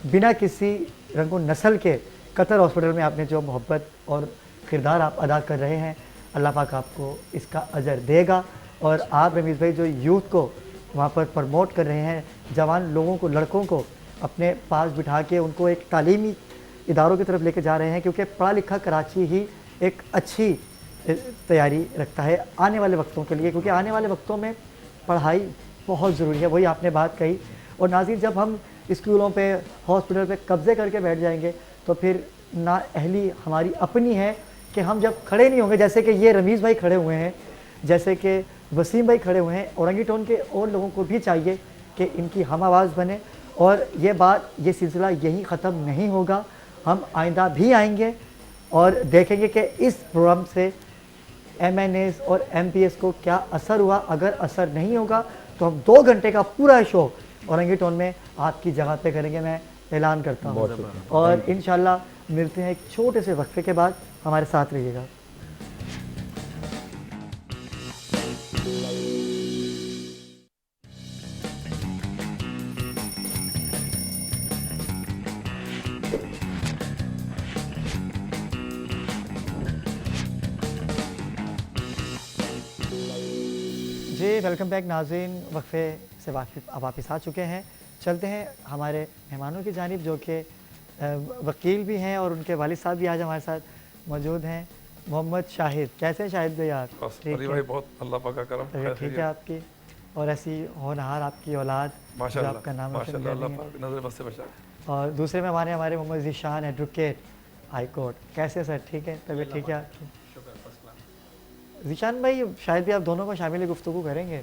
बिना किसी रंगो नस्ल के कतर हॉस्पिटल में आपने जो मोहब्बत और किरदार आप अदा कर रहे हैं, अल्लाह पाक आपको इसका अजर देगा। और आप रमीज़ भाई जो यूथ को वहाँ पर प्रमोट कर रहे हैं, जवान लोगों को, लड़कों को अपने पास बिठा के उनको एक तालीमी इदारों की तरफ लेके जा रहे हैं, क्योंकि पढ़ा लिखा कराची ही एक अच्छी तैयारी रखता है आने वाले वक्तों के लिए, क्योंकि आने वाले वक्तों में पढ़ाई बहुत ज़रूरी है। वही आपने बात कही। और नाज़रीन, जब हम स्कूलों पे, हॉस्पिटल पे कब्ज़े करके बैठ जाएंगे तो फिर ना अहली हमारी अपनी है कि हम जब खड़े नहीं होंगे, जैसे कि ये रमीज़ भाई खड़े हुए हैं, जैसे कि वसीम भाई खड़े हुए हैं, औरंगी टोन के और लोगों को भी चाहिए कि इनकी हम आवाज़ बने। और ये बात, ये सिलसिला यहीं ख़त्म नहीं होगा, हम आइंदा भी आएंगे और देखेंगे कि इस प्रोग्राम से MNAs और MPs को क्या असर हुआ। अगर असर नहीं होगा तो हम 2 घंटे का पूरा शो औरंगी टोन में आपकी जगह पे करेंगे, मैं ऐलान करता हूँ। और इंशाल्लाह मिलते हैं एक छोटे से वक्फे के बाद, हमारे साथ रहिएगा। जी, वेलकम बैक नाज़रीन। वक्फे से वापस आ चुके हैं। चलते हैं हमारे मेहमानों की जानिब, जो कि वकील भी हैं और उनके वालिद साहब भी आज हमारे साथ मौजूद हैं। मोहम्मद शाहिद, कैसे हैं शाहिद भाई आप? ठीक है भाई, बहुत अल्लाह पाक का करम, ठीक है आपकी, और ऐसी होनहार आपकी औलाद, माशाल्लाह, आपका नाम माशाल्लाह, अल्लाह पाक नज़र बस से बचाए। और दूसरे मेहमान हमारे Mohammad Zeeshan, advocate, high court. कैसे सर? ठीक है, तबीयत ठीक है आपकी? ज़ीशान भाई, शायद भी आप दोनों को शामिल गुफ्तगू करेंगे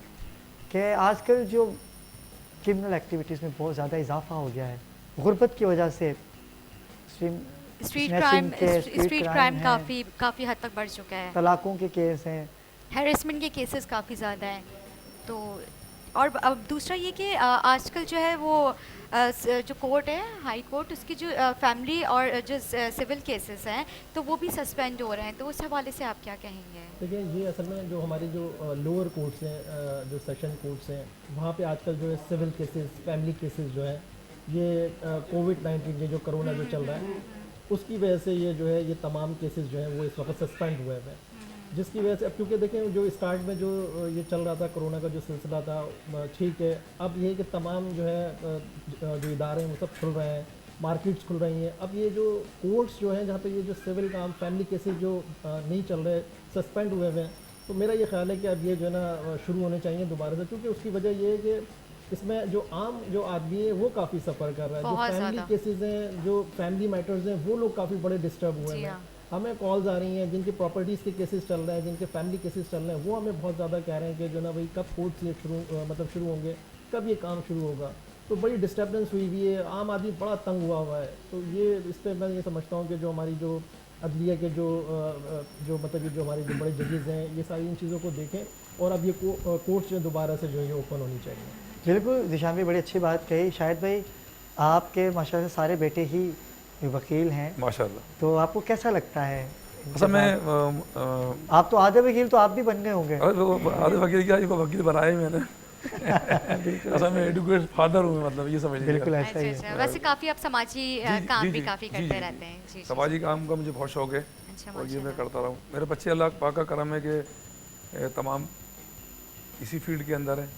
कि आजकल जो क्रिमिनल एक्टिविटीज़ में बहुत ज़्यादा इजाफा हो गया है, गुर्बत की वजह से स्ट्रीट क्राइम काफ़ी हद तक बढ़ चुका है, तलाकों के केस हैं, हैरेसमेंट के केसेस काफ़ी ज़्यादा हैं। तो और अब दूसरा ये कि आजकल जो है वो जो कोर्ट है, हाई कोर्ट, उसकी जो फैमिली और जो सिविल केसेस हैं तो वो भी सस्पेंड हो रहे हैं, तो उस हवाले से आप क्या कहेंगे? देखिए, ये असल में जो हमारे जो लोअर कोर्ट्स हैं, जो सेशन कोर्ट्स हैं, वहाँ पे आजकल जो है सिविल केसेस, फैमिली केसेस जो है, ये कोविड-19 ये जो कोरोना जो चल रहा है उसकी वजह से ये जो है ये तमाम केसेस जो है वो इस वक्त सस्पेंड हुए हैं। जिसकी वजह से अब क्योंकि देखें जो स्टार्ट में जो ये चल रहा था कोरोना का जो सिलसिला था ठीक है, अब ये कि तमाम जो है जो इदारे हैं वो सब खुल रहे हैं, मार्केट्स खुल रही हैं। अब ये जो कोर्ट्स जो हैं जहाँ पे ये जो सिविल काम फैमिली केसेस जो नहीं चल रहे, सस्पेंड हुए हैं, तो मेरा ये ख्याल है कि अब ये जो है ना शुरू होने चाहिए दोबारा से, क्योंकि उसकी वजह ये है कि इसमें जो आम जो आदमी है वो काफ़ी सफ़र कर रहा है, जो फैमिली केसेस हैं, जो फैमिली मैटर्स हैं, वो लोग काफ़ी बड़े डिस्टर्ब हुए हैं। हमें कॉल्स आ रही हैं जिनके प्रॉपर्टीज़ के केसेस चल रहे हैं, जिनके फैमिली केसेस चल रहे हैं, वो हमें बहुत ज़्यादा कह रहे हैं कि जो ना भाई कब कोर्ट से शुरू होंगे, कब ये काम शुरू होगा। तो बड़ी डिस्टर्बेंस हुई हुई है, आम आदमी बड़ा तंग हुआ है। तो ये इस पर मैं ये समझता हूँ कि जो हमारी जो अदलिया के जो मतलब जो हमारे जो बड़े जजेज़ हैं, ये सारी इन चीज़ों को देखें और अब ये कोर्ट्स जो दोबारा से जो है ये ओपन होनी चाहिए। बिल्कुल दिशान भाई, बड़ी अच्छी बात कही। शायद भाई आपके माशाल्लाह से सारे बेटे ही वकील हैं माशाल्लाह, तो आपको कैसा लगता है? असल में आप तो आधे वकील तो आप भी बनने होंगे। आधे वकील क्या, इनको वकील बनाया ही मैंने। असल में एडुकेटेड फादर हूँ, मतलब ये समझ लीजिए। बिल्कुल ऐसा ही है। वैसे काफ़ी आप समाजी काम भी काफ़ी करते रहते हैं। समाजी काम का मुझे बहुत शौक है और ये मैं करता रहा हूँ। मेरे बच्चे अल्लाह पाक का करम है कि तमाम इसी फील्ड के अंदर हैं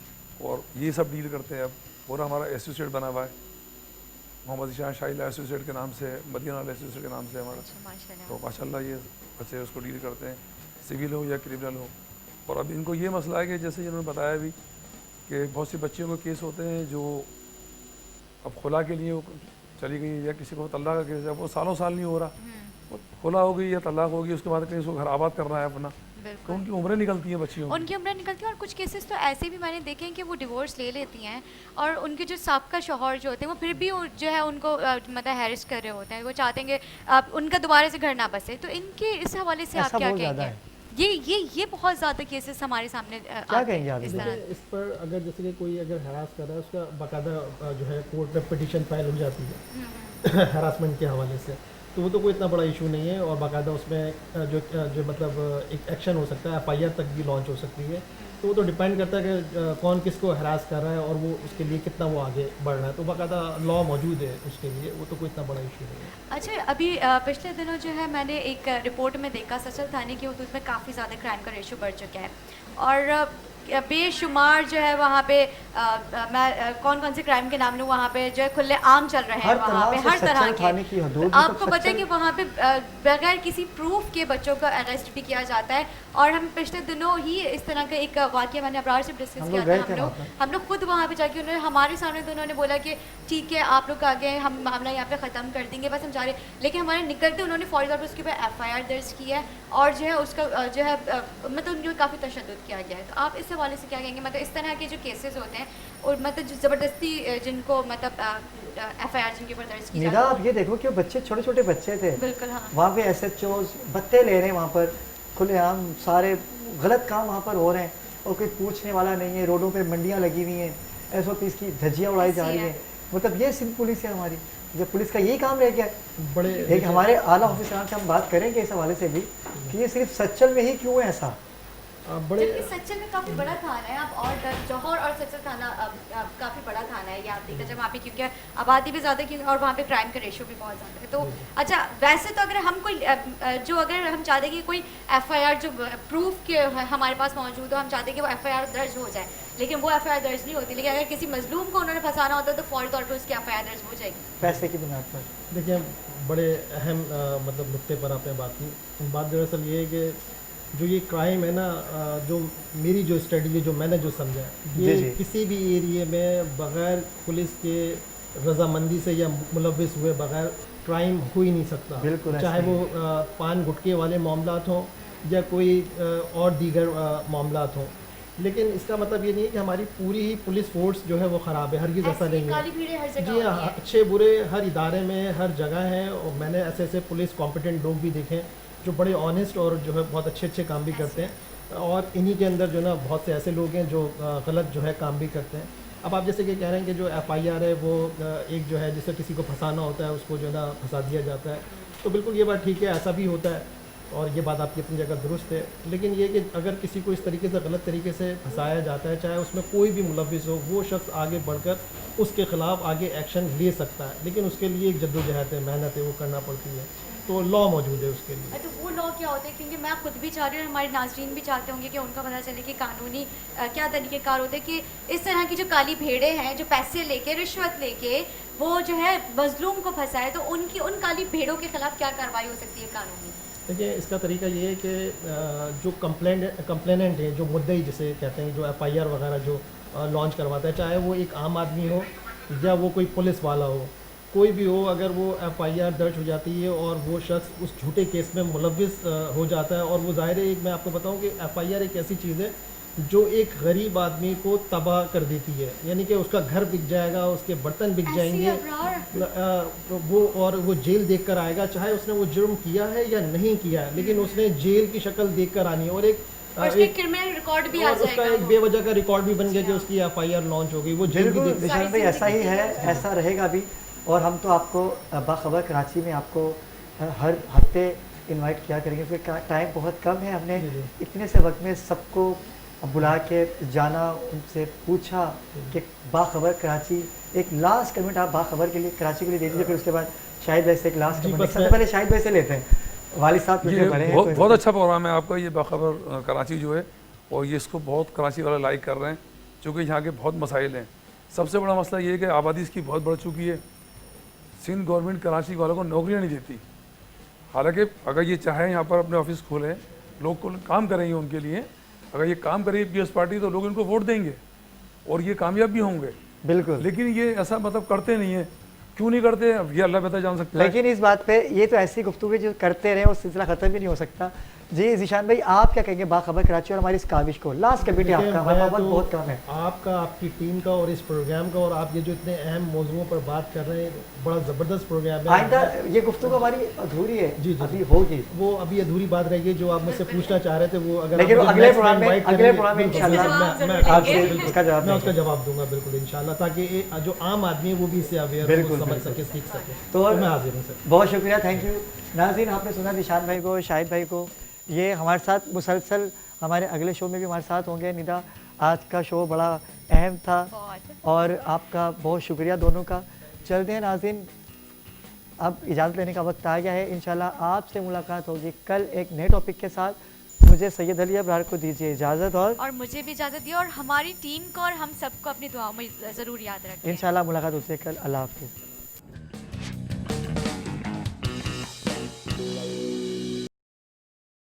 और ये सब डील करते हैं। अब पूरा हमारा एसोसिएट बना हुआ है, मोहम्मद ईशान शाहिला एसोसिएट के नाम से, मदीना एसोसिएट के नाम से हमारा। तो माशाल्लाह ये बच्चे उसको डील करते हैं, सिविल हो या क्रिमिनल हो। और अब इनको ये मसला है कि जैसे इन्होंने बताया भी कि बहुत सी बच्चियों के केस होते हैं जो अब खुला के लिए चली गई या किसी को तलाक का केस है, वो सालों साल नहीं हो रहा, वो खुला हो गई या तलाक हो गई, उसके बाद कहीं उसको घर आबाद करना है अपना, तो उनकी उम्रें निकलती हैं बच्चियों, उनकी उम्रें निकलती हैं। और कुछ केसेस तो ऐसे भी मैंने देखे हैं कि वो डिवोर्स ले लेती हैं और उनके जो साबका शौहर जो होते हैं वो फिर भी जो है उनको मतलब हैरिस कर रहे होते हैं, वो चाहते हैं कि उनका दोबारा से घर ना बसे। तो इनके इस हवाले से आप क्या कहेंगे? ये बहुत ज़्यादा केसेस हमारे सामने क्या कहेंगे आप इस पर? अगर जैसे कि कोई अगर हरास कर रहा है, उसका बाकायदा जो है कोर्ट में पिटीशन फाइल हो जाती है हरासमेंट के हवाले से, तो वो तो कोई इतना बड़ा इशू नहीं है और बाकायदा उसमें जो मतलब एक एक्शन हो सकता है, FIR तक भी लॉन्च हो सकती है। तो वो तो डिपेंड करता है कि कौन किसको हरास कर रहा है और वो उसके लिए कितना वो आगे बढ़ रहा है। तो बाकायदा लॉ मौजूद है उसके लिए, वो तो कोई इतना बड़ा इशू नहीं है। अच्छा, अभी पिछले दिनों जो है मैंने एक रिपोर्ट में देखा सचल थाने की, उसमें काफ़ी ज़्यादा क्राइम का रेशो बढ़ चुका है और बेशुमार जो है वहाँ पे मैं कौन से क्राइम के नाम लूँ, वहाँ पे जो है खुले आम चल रहे हैं वहाँ पे हर तरह के। आपको पता है कि वहाँ पे बगैर किसी प्रूफ के बच्चों का अरेस्ट भी किया जाता है। और हम पिछले दिनों ही इस तरह का एक वाक़या मैंने अब्रार से डिस्कस किया था। हम लोग खुद वहाँ पे जाके उन्होंने हमारे सामने तो उन्होंने बोला कि ठीक है आप लोग आ गए, हम मामला यहाँ पे ख़त्म कर देंगे, बस हम जा रहे। लेकिन हमारे निकलते उन्होंने फौरी तौर पर उसके ऊपर FIR दर्ज की है और जो है उसका जो है मतलब उनके काफ़ी तशद्दुद किया गया है। तो आप इस हवाले से क्या कहेंगे? मतलब इस तरह के जो केसेस होते हैं और मतलब जो ज़बरदस्ती जिनको मतलब FIR जिनके ऊपर दर्ज की निदा, आप ये देखो कि बच्चे छोटे छोटे बच्चे थे। बिल्कुल हाँ। वहाँ पे SHOs बत्ते ले रहे हैं, वहाँ पर खुलेआम सारे गलत काम वहाँ पर हो रहे हैं और कोई पूछने वाला नहीं है। रोडों पे मंडियाँ लगी हुई हैं, SOPs की धज्जियाँ उड़ाई जा रही हैं। मतलब ये सिर्फ पुलिस है हमारी, जब पुलिस का यही काम रह गया। बड़े एक हमारे आला ऑफिसर से हम बात करेंगे इस हवाले से भी कि ये सिर्फ सच्चल में ही क्यों है ऐसा। बड़े सच्चल में काफ़ी बड़ा थाना है आप, और जौहर और सच्चल थाना काफ़ी बड़ा थाना है ये आप देखा जब वहाँ पे, क्योंकि आबादी भी ज़्यादा की और वहाँ पे क्राइम का रेशो भी बहुत ज़्यादा है। तो अच्छा, वैसे तो अगर हम कोई जो अगर हम चाहते कि कोई FIR जो प्रूफ के हमारे पास मौजूद हो, हम चाहते कि वो FIR दर्ज हो जाए, लेकिन वो FIR दर्ज नहीं होती। लेकिन अगर किसी मजलूम को उन्होंने फंसाना होता है तो फौरी तौर पर उसकी FIR दर्ज हो जाएगी पैसे की बुनियाद पर। देखिए, बड़े अहम मतलब नुक्ते पर आपने बात की। बात दरअसल ये है कि जो ये क्राइम है ना, जो मेरी जो स्टडी है, जो मैंने जो समझा, ये किसी भी एरिया में बग़ैर पुलिस के रजामंदी से या मुलविस हुए बग़ैर क्राइम हो ही नहीं सकता। बिल्कुल, चाहे वो पान गुटके वाले मामलात हों या कोई और दीगर मामलात हों। लेकिन इसका मतलब ये नहीं है कि हमारी पूरी ही पुलिस फोर्स जो है वो ख़राब है, हरगिज़ ऐसा नहीं है। जी हाँ, अच्छे बुरे हर इदारे में हर जगह हैं और मैंने ऐसे ऐसे पुलिस कॉम्पिटेंट लोग भी देखे जो बड़े ऑनेस्ट और जो है बहुत अच्छे काम भी करते हैं। और इन्हीं के अंदर जो ना बहुत से ऐसे लोग हैं जो गलत जो है काम भी करते हैं। अब आप जैसे कि कह रहे हैं कि जो FIR है वो एक जो है जिससे किसी को फंसाना होता है उसको जो है ना फंसा दिया जाता है, तो बिल्कुल ये बात ठीक है, ऐसा भी होता है और ये बात आपकी अपनी जगह दुरुस्त है। लेकिन ये कि अगर किसी को इस तरीके से गलत तरीके से फंसाया जाता है, चाहे उसमें कोई भी मुलविस हो, वो शख्स आगे बढ़कर उसके ख़िलाफ़ आगे एक्शन ले सकता है। लेकिन उसके लिए एक जद्दोजहद है, मेहनत है, वो करना पड़ती है। तो लॉ मौजूद है उसके लिए। तो वो लॉ क्या होते हैं, क्योंकि मैं खुद भी चाह रही हूँ, हमारे नाज़रीन भी चाहते होंगे कि उनको पता चले कि कानूनी क्या तरीक़ेकार होते हैं कि इस तरह की जो काली भेड़ें हैं जो पैसे लेके रिश्वत लेके वो जो है मजलूम को फंसाए, तो उन काली भेड़ों के खिलाफ क्या कार्रवाई हो सकती है कानूनी? देखिए, इसका तरीका ये है कि जो कंप्लेनेंट हैं, जो मुद्दई जिसे कहते हैं, जो FIR वगैरह जो लॉन्च करवाता है, चाहे वो एक आम आदमी हो या वो कोई पुलिस वाला हो, कोई भी हो, अगर वो FIR दर्ज हो जाती है और वो शख्स उस झूठे केस में मुलव्विस हो जाता है, और वो ज़ाहिर है, मैं आपको बताऊं कि FIR एक ऐसी चीज़ है जो एक गरीब आदमी को तबाह कर देती है, यानी कि उसका घर बिक जाएगा, उसके बर्तन बिक जाएंगे, वो जेल देख कर आएगा, चाहे उसने वो जुर्म किया है या नहीं किया है, लेकिन उसने जेल की शक्ल देख कर आनी है, और एक क्रिमिनल रिकॉर्ड भी आ जाएगा, उसका एक बेवजह का रिकॉर्ड भी बन गया कि उसकी FIR लॉन्च हो गई, वो जेल भी देख। निशान भाई ऐसा ही है, ऐसा रहेगा भी, और हम तो आपको बाखबर कराची में आपको हर हफ्ते इनवाइट किया करेंगे, क्योंकि टाइम बहुत कम है, हमने इतने से वक्त में सबको बुला के जाना, उनसे पूछा कि बाखबर कराची, एक लास्ट कमेंट आप बाखबर के लिए कराची के लिए दे दीजिए, फिर उसके बाद शाहिद भाई से एक लास्ट कमेंट। सबसे पहले शाहिद भाई से लेते हैं, वालिद साहब बहुत अच्छा प्रोग्राम है आपका ये बाखबर कराची जो है, और ये इसको बहुत कराची वाले लाइक कर रहे हैं, क्योंकि यहाँ के बहुत मसाइल हैं। सबसे बड़ा मसला ये है कि आबादी इसकी बहुत बढ़ चुकी है, सिंध गवर्नमेंट कराची वालों को नौकरियाँ नहीं देती, हालांकि अगर ये चाहे यहाँ पर अपने ऑफिस खोलें, लोग को काम करेंगे उनके लिए, अगर ये काम करेगी पीएस पार्टी तो लोग इनको वोट देंगे और ये कामयाब भी होंगे, बिल्कुल। लेकिन ये ऐसा मतलब करते नहीं है, क्यों नहीं करते ये अल्लाह बेहतर जान सकता है। लेकिन इस बात पे ये तो ऐसी गुफ्तगू जो करते रहे, वो सिलसिला ख़त्म भी नहीं हो सकता। जी ज़ीशान भाई, आप क्या कहेंगे बाखबर कराची और हमारी इस काविश को? लास्ट कमेटी आपका, हमारा वक्त बहुत कम है। आपका, आपकी टीम का और इस प्रोग्राम का, और आप ये जो इतने अहम मौजूदों पर बात कर रहे हैं, बड़ा ज़बरदस्त प्रोग्राम है। आइंदा ये गुफ्तगू हमारी अधूरी है, जी अभी होगी, वो अभी अधूरी बात रहेगी जो आप मुझसे पूछना चाह रहे थे, वो अगर लेकिन अगले प्रोग्राम में इंशाल्लाह मैं उसका जवाब दूंगा, बिल्कुल इंशाल्लाह, ताकि जो आम आदमी है वो भी इससे अवेयर समझ सके, सीख सके। तो मैं हाजिर हूँ सर, बहुत शुक्रिया, थैंक यू। नाज़रीन, आपने सुना ज़ीशान भाई को, शाहिद भाई को, ये हमारे साथ मुसलसल हमारे अगले शो में भी हमारे साथ होंगे। निदा, आज का शो बड़ा अहम था और आपका बहुत शुक्रिया दोनों का। चलते हैं नाज़रीन, अब इजाज़त लेने का वक्त आ गया है, इंशाल्लाह आपसे मुलाकात होगी कल एक नए टॉपिक के साथ। मुझे सैयद अली अबरार को दीजिए इजाज़त, और मुझे भी इजाज़त दी, और हमारी टीम को और हम सबको अपनी दुआओं में ज़रूर याद रखें। इंशाल्लाह मुलाकात होती है कल। अल्लाह हाफ़िज़।